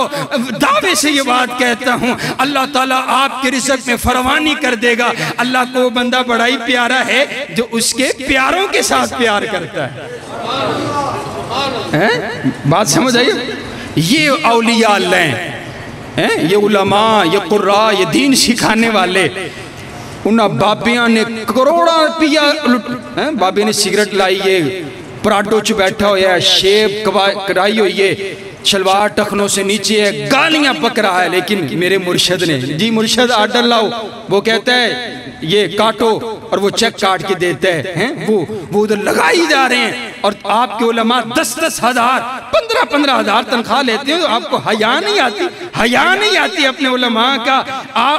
दावे से ये बात कहता हूँ, अल्लाह ताला आपके रिज़्क़ में फरवानी कर देगा। अल्लाह को बंदा बड़ा ही प्यारा है जो उसके प्यारों के साथ प्यार करता है। बात समझ आई? ये औलिया अल्लाह हैं, ये उलमा, ये कुर्रा, ये दीन सिखाने वाले, उन बाबिया ने करोड़ा रुपया बाबे ने सिगरेट लाई है, पराठो च बैठा होया, शेप कराई हुई है, शलवार टखनों से नीचे है, गालियां पक रहा है, लेकिन मेरे मुर्शद ने, जी मुर्शद आर्डर लाओ, वो कहता है ये काटो, और वो चेक काट के देते हैं, वो उधर लगाई जा रहे हैं। और आपके उलमा 10-10 हज़ार 15-15 हज़ार तनख्वाह लेते हैं, तो आपको हया नहीं आती? हया नहीं आती अपने उलमा का?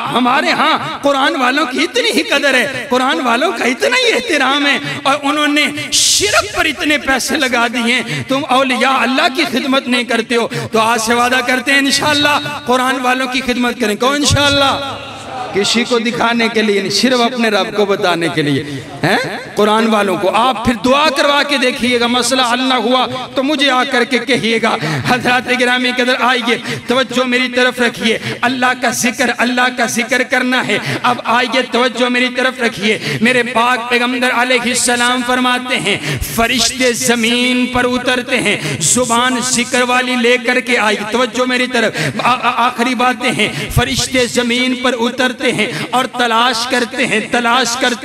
हमारे यहाँ कुरान वालों की इतनी ही कदर है, कुरान वालों का इतना ही एहतराम है, और उन्होंने शिरक पर इतने पैसे लगा दिए। तुम औलिया अल्लाह की खिदमत नहीं करते हो, तो आज से वादा करते हैं इंशाअल्लाह कुरान वालों की खिदमत करें। कौन इंशाअल्लाह? किसी को दिखाने के लिए नहीं, सिर्फ अपने रब को बताने के लिए हैं कुरान वालों को। आप फिर दुआ करवा के देखिएगा, मसला हल ना हुआ तो मुझे आकर के कहिएगा। हज़रात गिरामी के अंदर आइए, तवज्जो मेरी तरफ रखिए, अल्लाह का जिक्र करना है। अब आइए तवज्जो मेरी तरफ रखिए। मेरे पाक पैगंबर अलैहिस्सलाम फरमाते हैं फरिश्ते जमीन पर उतरते हैं, जुबान जिक्र वाली लेकर के आई। तवज्जो मेरी तरफ, आखिरी बातें हैं। फरिश्ते जमीन पर उतरते हैं और तलाश करते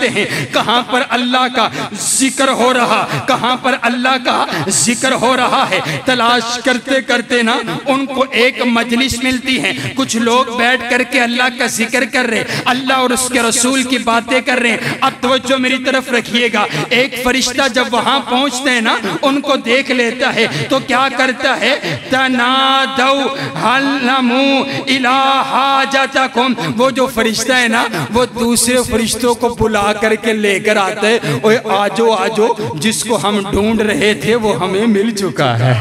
हैं कहां पर अल्लाह का जिक्र हो रहा, कहां पर अल्लाह का जिक्र हो रहा है। तलाश करते करते ना उनको एक मजलिस मिलती है, कुछ लोग बैठ करके अल्लाह का जिक्र कर रहे, अल्लाह और उसके रसूल की बातें कर रहे हैं। अब तवज्जो मेरी तरफ रखिएगा, एक फरिश्ता जब वहां पहुंचते हैं ना, उनको देख लेता है तो क्या करता है, तनादौ हल्लमू इला हाजतकुम। वो जो फरिश्ता है ना, वो दूसरे फरिश्तों को बुला करके लेकर आता है, ओए आजो आजो, जिसको हम ढूंढ रहे थे वो हमें मिल चुका है,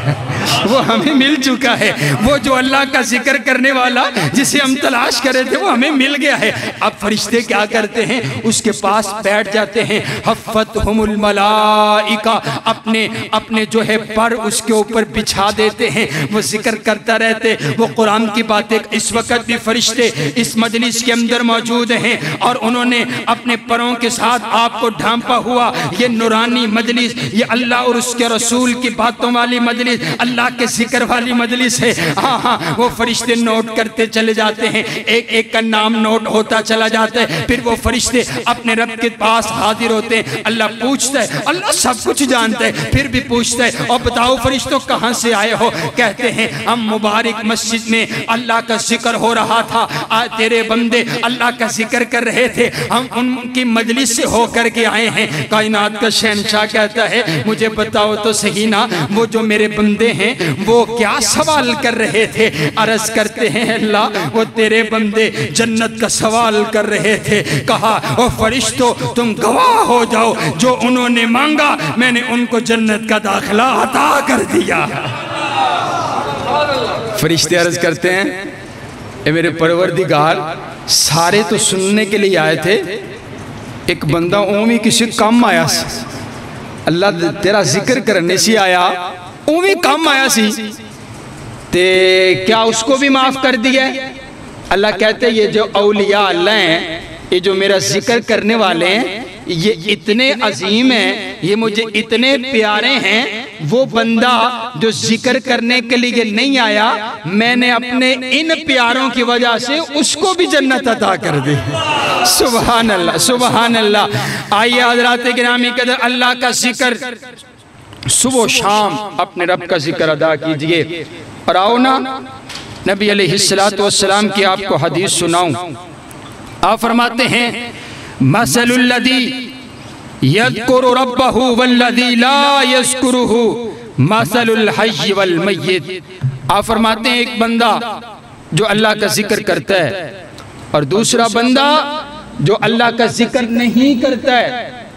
वो हमें मिल चुका है। वो जो अल्लाह का जिक्र करने वाला जिसे हम तलाश कर रहे थे वो हमें मिल गया है। अब फरिश्ते क्या करते हैं, उसके पास बैठ जाते हैं। हफ़्फ़तहुमुल मलाइका, अपने जो है पर उसके ऊपर बिछा देते हैं, वो जिक्र करता रहते, वो कुरान की बातें। इस वक्त भी फरिश्ते इस मजलिस के अंदर मौजूद हैं और उन्होंने अपने परों के साथ आपको ढांपा हुआ। ये नूरानी मजलिस, ये अल्लाह और उसके रसूल की बातों वाली मजलिस, अल्लाह के जिक्र वाली मजलिस है। हाँ, वो फरिश्ते नोट करते चले जाते हैं, एक एक का नाम नोट होता चला जाता है। फिर वो फरिश्ते अपने रब के पास हाजिर होते हैं। अल्लाह पूछता है, अल्लाह सब कुछ जानता है, फिर भी पूछता है, और बताओ फरिश्तों कहाँ से आए हो? कहते हैं हम मुबारक मस्जिद में अल्लाह का जिक्र हो रहा था, आज तेरे बंदे अल्लाह का जिक्र कर रहे थे, हम उनकी मजलिस से होकर के आए हैं। कायनात का शहंशाह कहता है, मुझे बताओ तो सही ना, वो जो मेरे बंदे हैं वो क्या सवाल कर रहे थे? अर्ज करते हैं अल्लाह, वो तेरे बंदे जन्नत का सवाल कर रहे थे। कहा, ओ फरिश्तों तुम गवाह हो जाओ, जो उन्होंने मांगा मैंने उनको जन्नत का दाखिला अता कर दिया। फरिश्ते अर्ज करते हैं, ए मेरे परवरदिगार, सारे तो सुनने के लिए आए थे, एक बंदा ओमी किसी काम आया, अल्लाह तेरा जिक्र करने से आया, ओमी काम आया सी, ते क्या उसको भी माफ कर दिया? अल्लाह कहते ये जो औलिया अल्लाह हैं, ये जो मेरा जिक्र करने वाले हैं, ये इतने अजीम हैं, ये मुझे इतने प्यारे हैं। वो बंदा जो जिक्र करने के लिए नहीं आया, मैंने अपने इन प्यारों की वजह से उसको भी जन्नत अता कर दी। सुभान अल्लाह, सुभान अल्लाह। आइए हज़रात गिरामी कदर, अल्लाह का जिक्र सुबह शाम अपने रब का जिक्र अदा कीजिए। और आओ ना, नबी अलैहिस्सलातु वस्सलाम की आपको हदीस सुनाऊं। आप फरमाते हैं, मसलुल्लज़ी यज़कुरु रब्बहु वल्लज़ी ला यज़कुरुहु मसलुल हय्य वल मय्यित। आप फरमाते हैं, एक बंदा जो अल्लाह का जिक्र करता है और दूसरा बंदा जो अल्लाह का जिक्र नहीं करता है,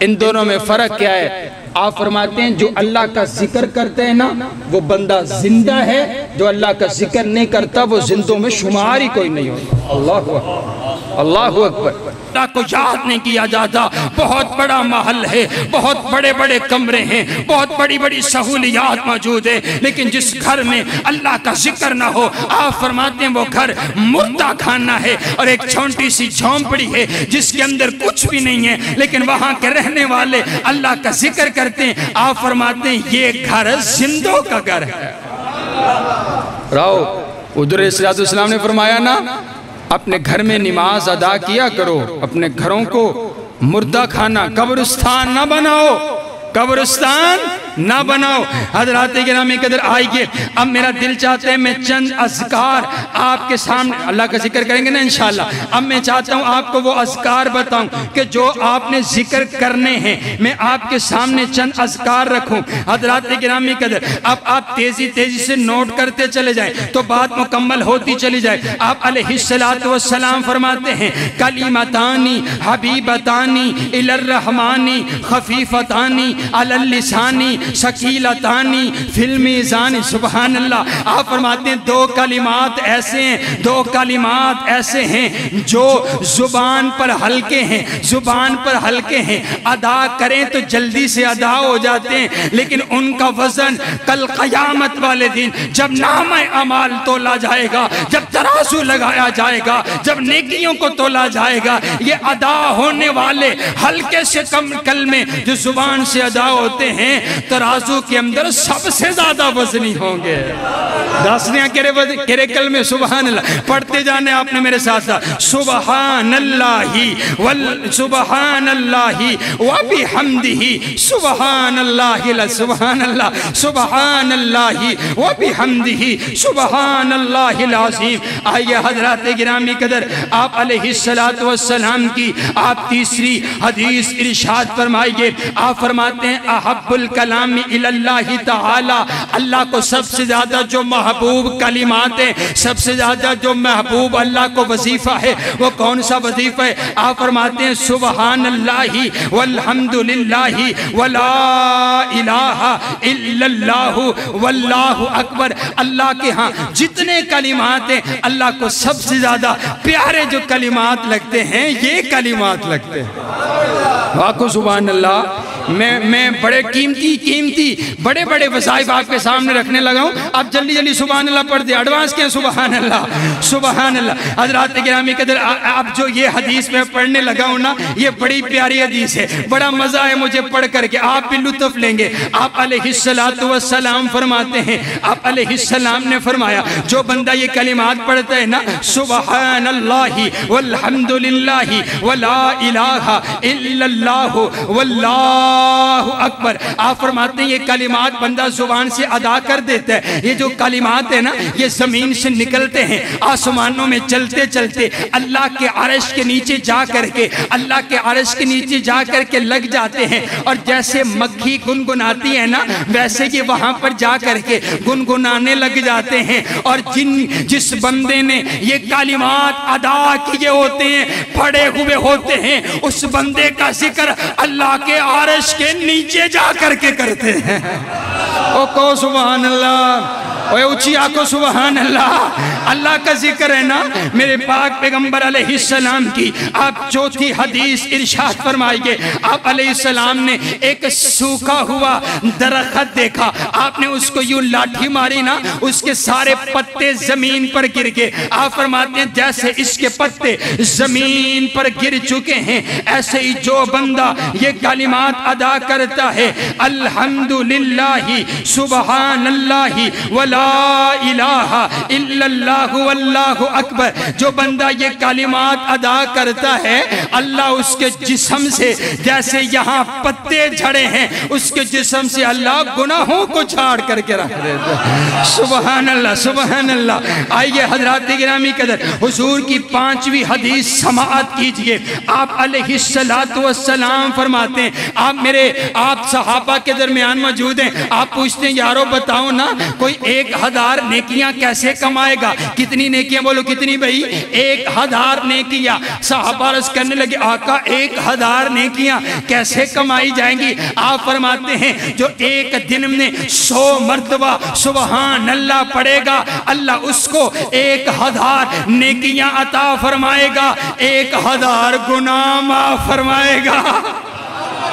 इन दोनों में फर्क क्या है? आप फरमाते हैं, जो अल्लाह का जिक्र करते हैं ना, वो बंदा जिंदा है, जो अल्लाह का जिक्र नहीं करता वो जिंदों में शुमार ही कोई नहीं होता। अल्लाहु अकबर, अल्लाहु अकबर। अल्लाह को याद नहीं किया जाता। बहुत बड़ा महल है, बहुत बड़े बड़े कमरे हैं, बहुत बड़ी बड़ी सहूलियात मौजूद है, लेकिन जिस घर में अल्लाह का जिक्र ना हो, आप फरमाते हैं वो घर मुर्दा खाना है। और एक छोटी सी झोंपड़ी है जिसके अंदर कुछ भी नहीं है, लेकिन वहां के रहने वाले अल्लाह का जिक्र करते हैं। आप फरमाते हैं ये घर जिंदों का घर है। राव उधर इस्लाम ने फरमाया ना, अपने घर में नमाज अदा किया करो, अपने घरों को मुर्दा खाना, कब्रिस्तान ना बनाओ, कब्रिस्तान ना बनाओ। हज़रात गिरामी कदर, आइए अब मेरा दिल चाहता है मैं चंद अज़कार आपके सामने, अल्लाह का जिक्र करेंगे ना इंशाअल्लाह। अब मैं चाहता हूँ आपको वो अज़कार बताऊं कि जो आपने जिक्र करने हैं, मैं आपके सामने चंद अज़कार रखूं। हज़रात गिरामी कदर, अब आप तेजी तेजी से नोट करते चले जाएं तो बात मुकम्मल होती चली जाए। आप अलैहिस्सलातु वस्सलाम फरमाते हैं, कलिमतानी हबीबतानी इलर रहमानी खफीफतानी अलल लिसानी सकीलतानी फिल मीज़ान। सुभान अल्लाह। आप फरमाते हैं दो कलिमात ऐसे हैं, दो कलिमात ऐसे हैं जो जुबान पर हल्के हैं, जुबान पर हल्के हैं, अदा करें तो जल्दी से अदा हो जाते हैं, लेकिन उनका वजन कल क़यामत वाले दिन जब नाम अमाल तोला जाएगा, जब तराजू लगाया जाएगा, जब नेकियों को तोला जाएगा, ये अदा होने वाले हल्के से कम कलमे जो जुबान से अदा होते हैं तराजू के अंदर सबसे ज्यादा वजनी होंगे। दसनिया केरे कलमे सुभान अल्लाह पढ़ते जाने आपने मेरे साथ साथ। सुभान अल्लाही वल सुभान अल्लाही व बिहम्दिही सुभान अल्लाहि ला सुभान अल्लाह सुभान अल्लाही व बिहम्दिही सुभान अल्लाहिल अज़ीम। आइए हज़रात गिरामी कदर, आप अलैहिस्सलातु वस्सलाम की आप तीसरी हदीस इरशाद फरमाइए। आप फरमाते हैं अहब्बुल कलामी इलल्लाहि तआला, अल्लाह को सबसे ज़्यादा जो महबूब कलिमात हैं, सबसे ज़्यादा जो महबूब अल्लाह को वजीफ़ा है वो कौन सा वजीफ़ा है? आप फरमाते हैं सुभान अल्लाहि वल्हम्दुलिल्लाहि वला इलाहा इल्लल्लाहु वल्लाहु अकबर। अल्लाह के यहाँ जितने कलिमात हैं अल्लाह को सबसे ज़्यादा प्यारे जो कलिमात लगते हैं ये कलिमात लगते हैं। वाक़ई सुभान अल्लाह। मैं बड़े कीमती बड़े बड़े वज़ाइफ आपके सामने रखने लगा हूँ। आप जल्दी जल्दी सुभान अल्लाह पढ़ दे, एडवांस के सुभान अल्लाह सुभान अल्लाह। हज़रात गिरामी कदर, आप जो ये हदीस में पढ़ने लगा हूँ ना, ये बड़ी प्यारी हदीस है, बड़ा मज़ा है मुझे पढ़ करके, आप भी लुत्फ़ लेंगे। आप अलैहिस्सलातु वस्सलाम फरमाते हैं, आप अलैहिस्सलाम ने फरमाया जो बंदा ये कलिमात पढ़ता है ना, सुभान अल्लाहि वल्हम्दुलिल्लाहि वला इलाहा इल्लल्लाहु वल्लाहु अकबर। आप फरमाते हैं ये कलिमात बंदा जुबान से अदा कर देता है, ये जो कलिमात है ना ये ज़मीन से निकलते हैं, आसमानों में चलते चलते अल्लाह के अर्श के नीचे जा करके, अल्लाह के अर्श के नीचे जा करके लग जाते हैं। और जैसे मक्खी गुनगुनाती है ना, वैसे ये वहाँ पर जा करके गुनगुनाने लग जाते हैं। और जिस बंदे ने ये कलिमात अदा किए होते हैं, पढ़े हुए होते हैं, उस बंदे का जिक्र अल्लाह के अर्श के नीचे जा करके करते हैं। ओ को सुभान अल्लाह, ओए ऊंची आको सुभान अल्लाह। अल्लाह का जिक्र है ना, मेरे पाक पैगंबर अलैहिस्सलाम की आप चौथी हदीस इरशाद फरमाइए। आप अलैहिस्सलाम ने एक सूखा हुआ दरख्त देखा, आपने उसको यूं लाठी मारी ना, उसके सारे पत्ते जमीन पर गिर गए। आप फरमाते हैं जैसे इसके पत्ते जमीन पर गिर चुके हैं, ऐसे ही जो बंदा ये कलिमात अदा करता है, अल्हम्दुलिल्लाहि सुबहानल्लाहि वला इलाहा इल्लल्लाहु वल्लाहु अकबर, जो बंदा ये कलिमात अदा करता है, अल्लाह उसके जिस्म से जैसे यहाँ पत्ते झड़े हैं, उसके जिस्म से अल्लाह गुनाहों को झाड़ करके रख देता है। सुबहान अल्लाह सुबहान अल्लाह। आइए हजरात गिरामी कदर, हुजूर की पांचवी हदीस समाअत कीजिए। आप अलैहिस्सलातु वस्सलाम फरमाते हैं, आप सहाबा के दरमियान मौजूद हैं, आप पूछते हैं यारो बताओ ना, कोई 1000 नेकियां कैसे कमाएगा? कितनी नेकियां? बोलो कितनी भाई? 1000 नेकियां। सहाबा अर्ज़ करने लगे आका 1000 नेकियां कैसे कमाई जाएंगी? आप फरमाते हैं जो एक दिन में 100 मर्तबा सुबहान अल्लाह पढ़ेगा, अल्लाह उसको 1000 नेकियां अता फरमाएगा, 1000 गुनाह माफ फरमाएगा।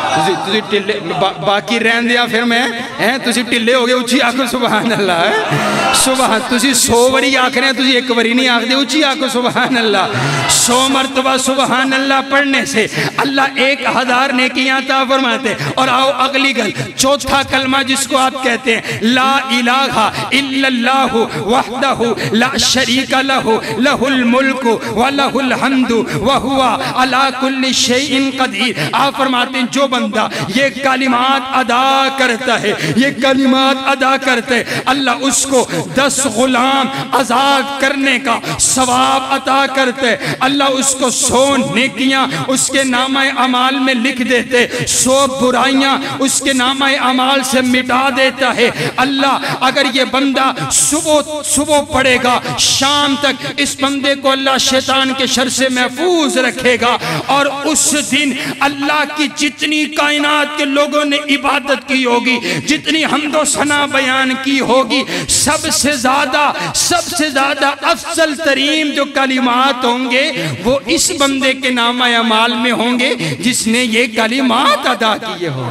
बाकी रहन दिया फिर मैं तुसी ढिले हो गए, उची आखो सुबहान अल्लाह। सुबह तुसी 100 बारी आख रहे हैं, तुसी एक बारी नहीं आखते, उची आखो सुबहान अल्लाह। 100 मरतबा सुबहान अल्लाह पढ़ने से अल्लाह 1000 नेकियां अता फरमाते। और आओ अगली गल, चौथा कलमा जिसको आप कहते हैं ला इलाहा इल्लल्लाहु वहदहु ला शरीका लहु लहुल मुल्कु व लहुल हम्दु व हुवा अला कुल्ली शैइन कदीर। आप फरमाते हैं जो बंदा ये कलिमात अदा करता है, ये कलिमात अदा करते है, अल्लाह उसको 10 गुलाम आजाद करने का सवाब अता करते, अल्लाह उसको 100 नेकियां उसके नामे अमाल में लिख देते, 100 बुराइयां उसके नामे अमाल से मिटा देता है। अल्लाह अगर ये बंदा सुबह पढ़ेगा, शाम तक इस बंदे को अल्लाह शैतान के शर से महफूज रखेगा। और उस दिन अल्लाह की जितनी कायनात के लोगों ने इबादत की होगी, जितनी हमदो सना बयान की होगी, सबसे ज्यादा अफसल तरीन जो कलिमात होंगे वो इस बंदे के नामा अमाल में होंगे जिसने ये कलिमात अदा किए हो।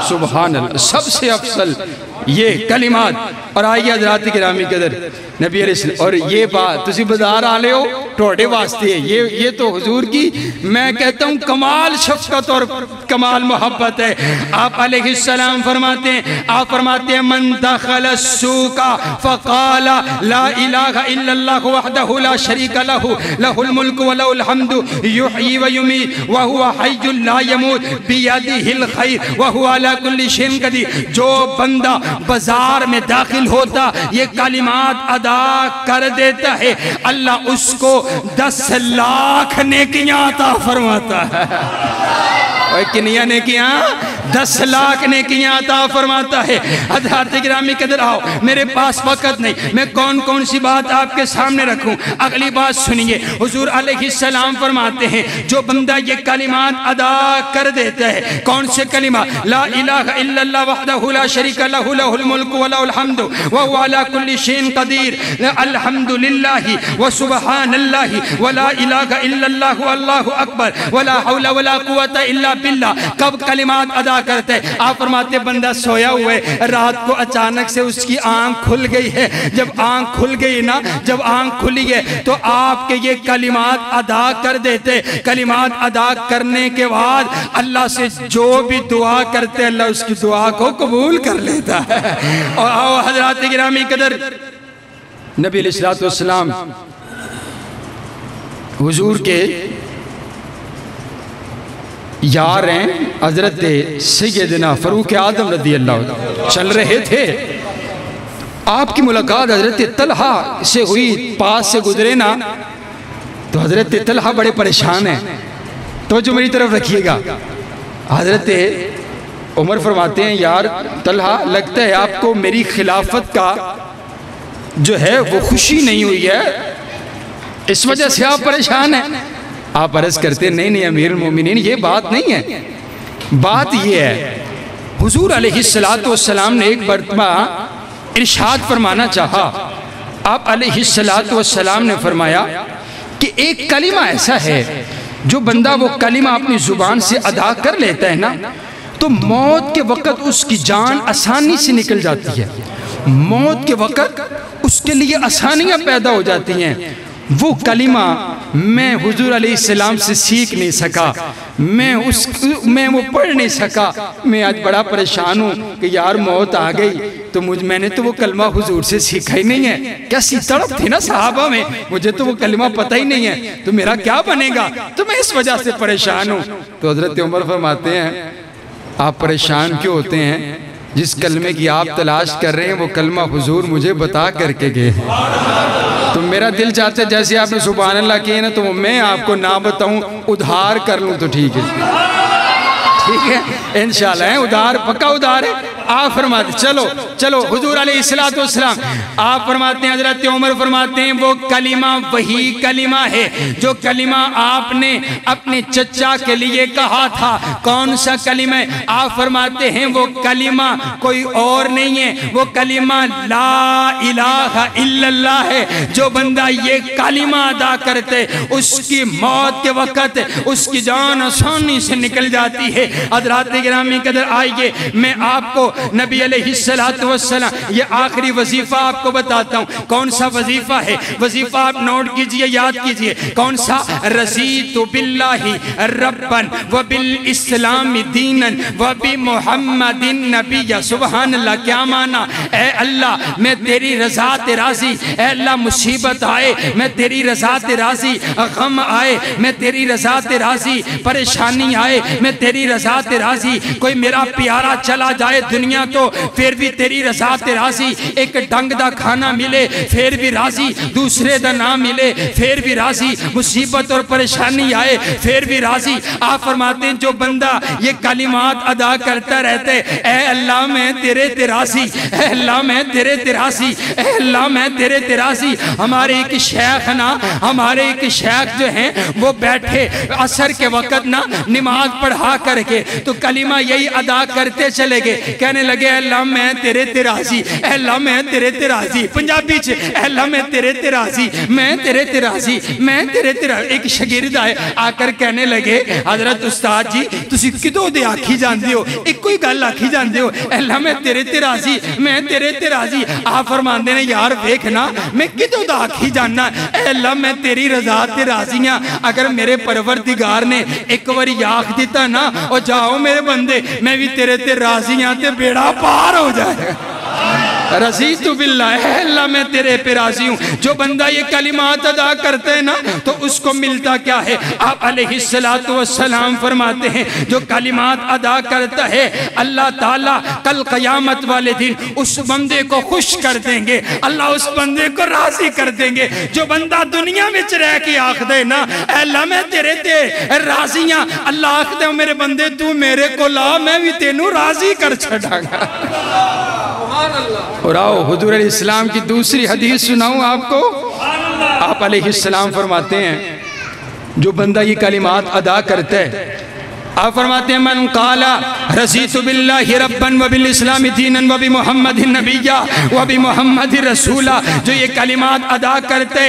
सुभान अल्लाह, सबसे अफसल ये कलिमात। और आइए हज़रात गिरामी कदर नबी अलैहि, और ये बात तुसी बाजार आले हो थोड़े वास्ते ये तो हुजूर की मैं कहता हूँ कमाल शफ़क़त और कमाल मोहब्बत है। आप अलैहिस्सलाम फरमाते हैं मन दखल सूका फ़क़ाला ला इलाहा इल्लल्लाहु वहदहु ला शरीका लहु लहुल मुल्कु व लहुल हम्दु युहयी व युमीत व हुवा हय्युन ला यमूत बियदिहिल खैर व हुवा अला कुल्लि शैइन क़दीर। जो बंदा बाजार में दाखिल होता ये कलिमात अदा कर देता है, अल्लाह उसको 10 लाख नेकियां अता फरमाता है। और किनिया नेकियां 10 लाख नेकियां अता फरमाता है। हज़रात गिरामी कदर आओ, मेरे पास वक़्त नहीं, मैं कौन कौन सी बात आपके सामने रखूं। अगली बात सुनिए, हुजूर अलैहिस्सलाम फरमाते हैं जो बंदा ये कलिमात अदा कर देता है, कौन से कलिमा, ला इलाहा इल्लल्लाह वहदहु ला शरीका लहु लहुल मुल्कु व लहुल हम्दु व हुवा अला कुल्लि शैइन क़दीर, अल्हम्दुलिल्लाहि व सुब्हानल्लाहि व ला इलाहा इल्लल्लाहु अल्लाहु अकबर व ला हौला व ला कुव्वता इल्ला बिल्लाह। कब कलिमात अदा करते हैं? आप फरमाते बंदा सोया हुआ है, रात को अचानक से उसकी आंख खुल गई है, जब आंख खुल गई ना, जब आंख खुली है तो आपके ये कलिमात अदा कर देते। कलिमात अदा करने के बाद अल्लाह से जो भी दुआ करते अल्लाह उसकी दुआ को कबूल कर लेता है। और आओ हज़रात गिरामी कदर नबी अलैहिस्सलातु वस्सलाम हुजूर के यार हैं हजरत सैयदना फ़ारूक आज़म रज़ी अल्लाह चल रहे थे, आपकी मुलाकात हजरत तलहा से हुई, पास से गुजरे ना तो हजरत तलहा बड़े परेशान हैं। तो जो मेरी तरफ रखिएगा, हजरत उमर फरमाते हैं यार तलहा लगता है आपको मेरी खिलाफत का जो है वो खुशी नहीं हुई है, इस वजह से आप परेशान हैं। आप अर्ज करते नहीं नहीं अमीरुल मोमिनीन ये बात नहीं है, बात ये है हुजूर अलैहिस्सलातु वस्सलाम ने एक मरतबा इरशाद फरमाना चाहा। आप अलैहिस्सलातु वस्सलाम ने फरमाया कि एक कलिमा ऐसा है जो बंदा वो कलिमा अपनी जुबान से अदा कर लेता है ना तो मौत के वक़्त उसकी जान आसानी से निकल जाती है, मौत के वक़्त उसके लिए आसानियाँ पैदा हो जाती हैं। वो कलिमा मैं हुजूर अलैहिस्सलाम से सीख नहीं सका, मैं वो पढ़ नहीं सका। मैं आज बड़ा परेशान हूँ कि यार मौत आ गई तो मैंने तो वो कलमा हुजूर से सीखा ही नहीं है। कैसी तड़प थी ना सहाबा में, मुझे तो वो कलिमा पता ही नहीं है, तो मेरा क्या बनेगा, तो मैं इस वजह से परेशान हूँ। तो हजरत उमर फरमाते हैं आप परेशान क्यों होते हैं, जिस कलमे की आप तलाश कर रहे हैं वो कलमा हुजूर मुझे बता करके गए। तो मेरा दिल चाहता है जैसे आपने सुभान अल्लाह किए ना तो मैं आपको ना बताऊं उधार कर लूं तो ठीक है, ठीक है इंशाल्लाह, उधार पक्का उधार है। आप फरमाते चलो चलो हुजूर अलैहिस्सलातु वस्सलाम आप फरमाते हैं, हजरत उमर फरमाते हैं वो कलिमा वही कलिमा है जो कलिमा आपने अपने चचा के लिए कहा था। कौन सा कलिमा है? आप फरमाते हैं वो कलिमा कोई और नहीं है, वो कलिमा ला इलाहा इल्लल्लाह है। जो बंदा ये कलिमा अदा करते उसकी मौत के वक़्त उसकी जान आसानी से निकल जाती है। हज़रात गिरामी कदर आइए मैं आपको नबी अलैहिस्सलातु वस्सलाम ये आखिरी वजीफा आपको बताता हूँ। कौन सा वजीफा है? वजीफा आप नोट कीजिए, याद कीजिए। कौन सा? रज़ीतु बिल्लाहि रब्बन व बिल इस्लामी दीनन व बि मुहम्मदिन नबिय्या। सुभान अल्लाह, क्या माना? ए अल्लाह मैं तेरी रज़ा ते राज़ी, ए अल्लाह मुसीबत आए मैं तेरी रज़ा ते राज़ी, गम आए मैं तेरी रज़ा ते राज़ी, परेशानी आए मैं तेरी रज़ा ते राज़ी, कोई मेरा प्यारा चला जाए दुनिया तो फिर भी तेरी रजा ते राजी, एक ढंग दा खाना मिले फिर भी राजी, दूसरे दा ना मिले फिर भी राजी, मुसीबत और परेशानी आए फिर भी राजी। आप फरमाते हैं जो बंदा ये कलिमात अदा करता रहते, ऐ अल्लाह मैं तेरे ते राजी, ऐ अल्लाह मैं तेरे ते राजी, ऐ अल्लाह मैं तेरे ते राजी। हमारे एक शेख ना, हमारे एक शेख जो हैं वो बैठे असर के वक़्त ना नमाज पढ़ा करके तो कलिमा यही अदा करते चले गए, कहने लगे अल्लाह मैं तेरे ते राजी, अल्लाह मैं तेरे ते राजी, पंजाबी च अल्लाह मैं तेरे ते राजी, मैं तेरे ते राजी, मैं तेरे ते राजी। एक शागिर्द आए आकर कहने लगे हजरत उस्ताद जी तुसी किदों दे आखी जांदे हो, इक्को ही गल आखी जांदे हो, अल्लाह मैं तेरे ते राजी, मैं तेरे ते राजी। आप फरमांदे ने यार देख ना मैं किदों दा आखी जाना, अल्लाह मैं तेरी रजा ते राजी हां। अगर मेरे परवरदिगार ने एक बारी आख दिता ना और जाओ मेरे बंदे मैं भी तेरे ते राजी हां ते बेड़ा पार हो जाएगा। रज़ीतु बिल्लाह, अल्लाह मैं तेरे पे राजी हूँ। जो बंदा ये कलिमात अदा करते हैं ना तो उसको मिलता क्या है? आप अलैहिस्सलातु वस्सलाम फरमाते हैं जो कलिमात अदा करता है अल्लाह ताला कल क़यामत वाले दिन उस बंदे को खुश कर देंगे, अल्लाह उस बंदे को राजी कर देंगे। जो बंदा दुनिया में रह के आख दे ना अल्लाह मैं तेरे ते राजी हाँ, अल्लाह आख दे मेरे बंदे तू मेरे को ला मैं भी तेनू राजी कर छड़ांगा। और आओ हुजूर इस्लाम की दूसरी हदीस सुनाऊं आपको। आप अलैहिस्सलाम फरमाते हैं जो बंदा ये कलिमात अदा करता है, आप फरमाते हैं मन काला रज़ीतु बिल्लाहि रब्बन व बिल इस्लामी दीनन व बि मुहम्मदिन नबिय्या व बि मुहम्मदिर रसूला, जो ये कलिमात अदा करते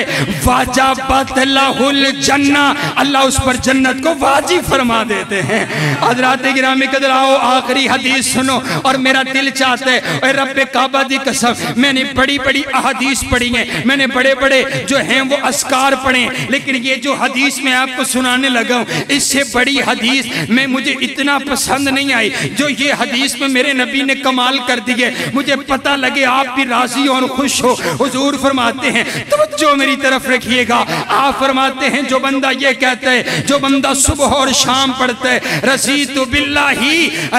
वाजबत लहुल जन्ना, अल्लाह उस पर जन्नत को वाजिब फरमा देते हैं। हज़रात गिरामी कदर आओ आखिरी हदीस सुनो और मेरा दिल चाहता है रब्बे काबा दी कसम मैंने बड़ी बड़ी अहादीस पढ़ी हैं, मैंने बड़े बड़े जो हैं वो अस्कार पढ़े, लेकिन ये जो हदीस मैं आपको सुनाने लगा हूँ इससे बड़ी हदीस में मुझे इतना पसंद नहीं आई। जो ये हदीस में मेरे नबी ने कमाल कर दिए, मुझे पता लगे आप भी राजी और खुश हो। हुजूर फरमाते हैं तवज्जो मेरी तरफ रखिएगा, आप फरमाते हैं जो बंदा ये कहता है, जो बंदा सुबह और शाम पढ़ता है रज़ीतु बिल्लाहि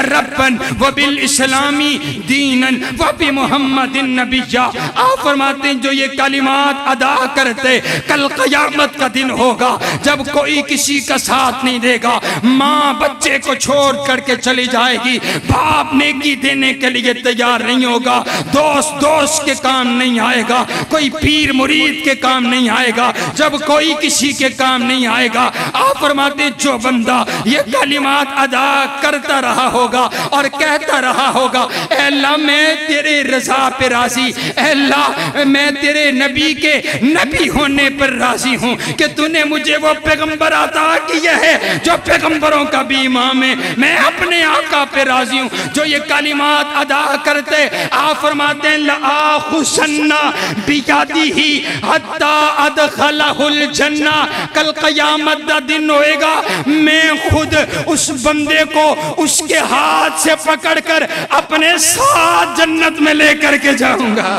रब्बन व बिल इस्लामी दीनन व बि मुहम्मदिन नबिय्या, आप फरमाते हैं जो ये कलिमात अदा करते कल क़यामत का दिन होगा जब कोई किसी का साथ नहीं देगा, माँ बच्चे को छोड़ करके चली जाएगी, बाप नेकी देने के लिए तैयार नहीं होगा, दोस्त दोस्त के काम नहीं आएगा, कोई पीर मुरीद के काम नहीं आएगा, जब कोई किसी के काम नहीं आएगा। आप फरमाते जो बंदा ये कलिमात अदा करता रहा होगा और कहता रहा होगा अल्लाह मैं तेरे रजा पे राजी, अल्लाह मैं तेरे नबी के नबी होने पर राजी हूँ कि तूने मुझे वो पैगंबर अता किया है जो पैगंबरों का भी इमाम है, मैं अपने आका पे राजी हूँ। जो ये कलिमात अदा करते आप फरमाते हैं लाखुसन्ना बियादिही हत्ता अदखलहुल जन्ना, कल क़यामत का दिन होएगा मैं खुद उस बंदे को उसके हाथ से पकड़कर अपने साथ जन्नत में लेकर के जाऊंगा।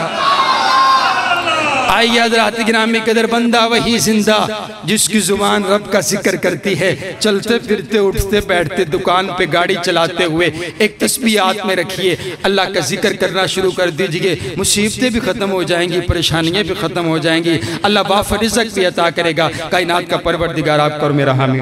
आइए हज़रात गिरामी कदर, बंदा वही जिंदा जिसकी जुबान रब का जिक्र करती है, चलते फिरते उठते बैठते दुकान पे गाड़ी चलाते हुए एक तस्बीह हाथ में रखिए, अल्लाह का जिक्र करना शुरू कर दीजिए, मुसीबतें भी ख़त्म हो जाएंगी, परेशानियां भी ख़त्म हो जाएंगी, अल्लाह बाफ़ रिज़्क़ भी अता करेगा। कायनात का परवरदिगार आपका और मेरा हामी।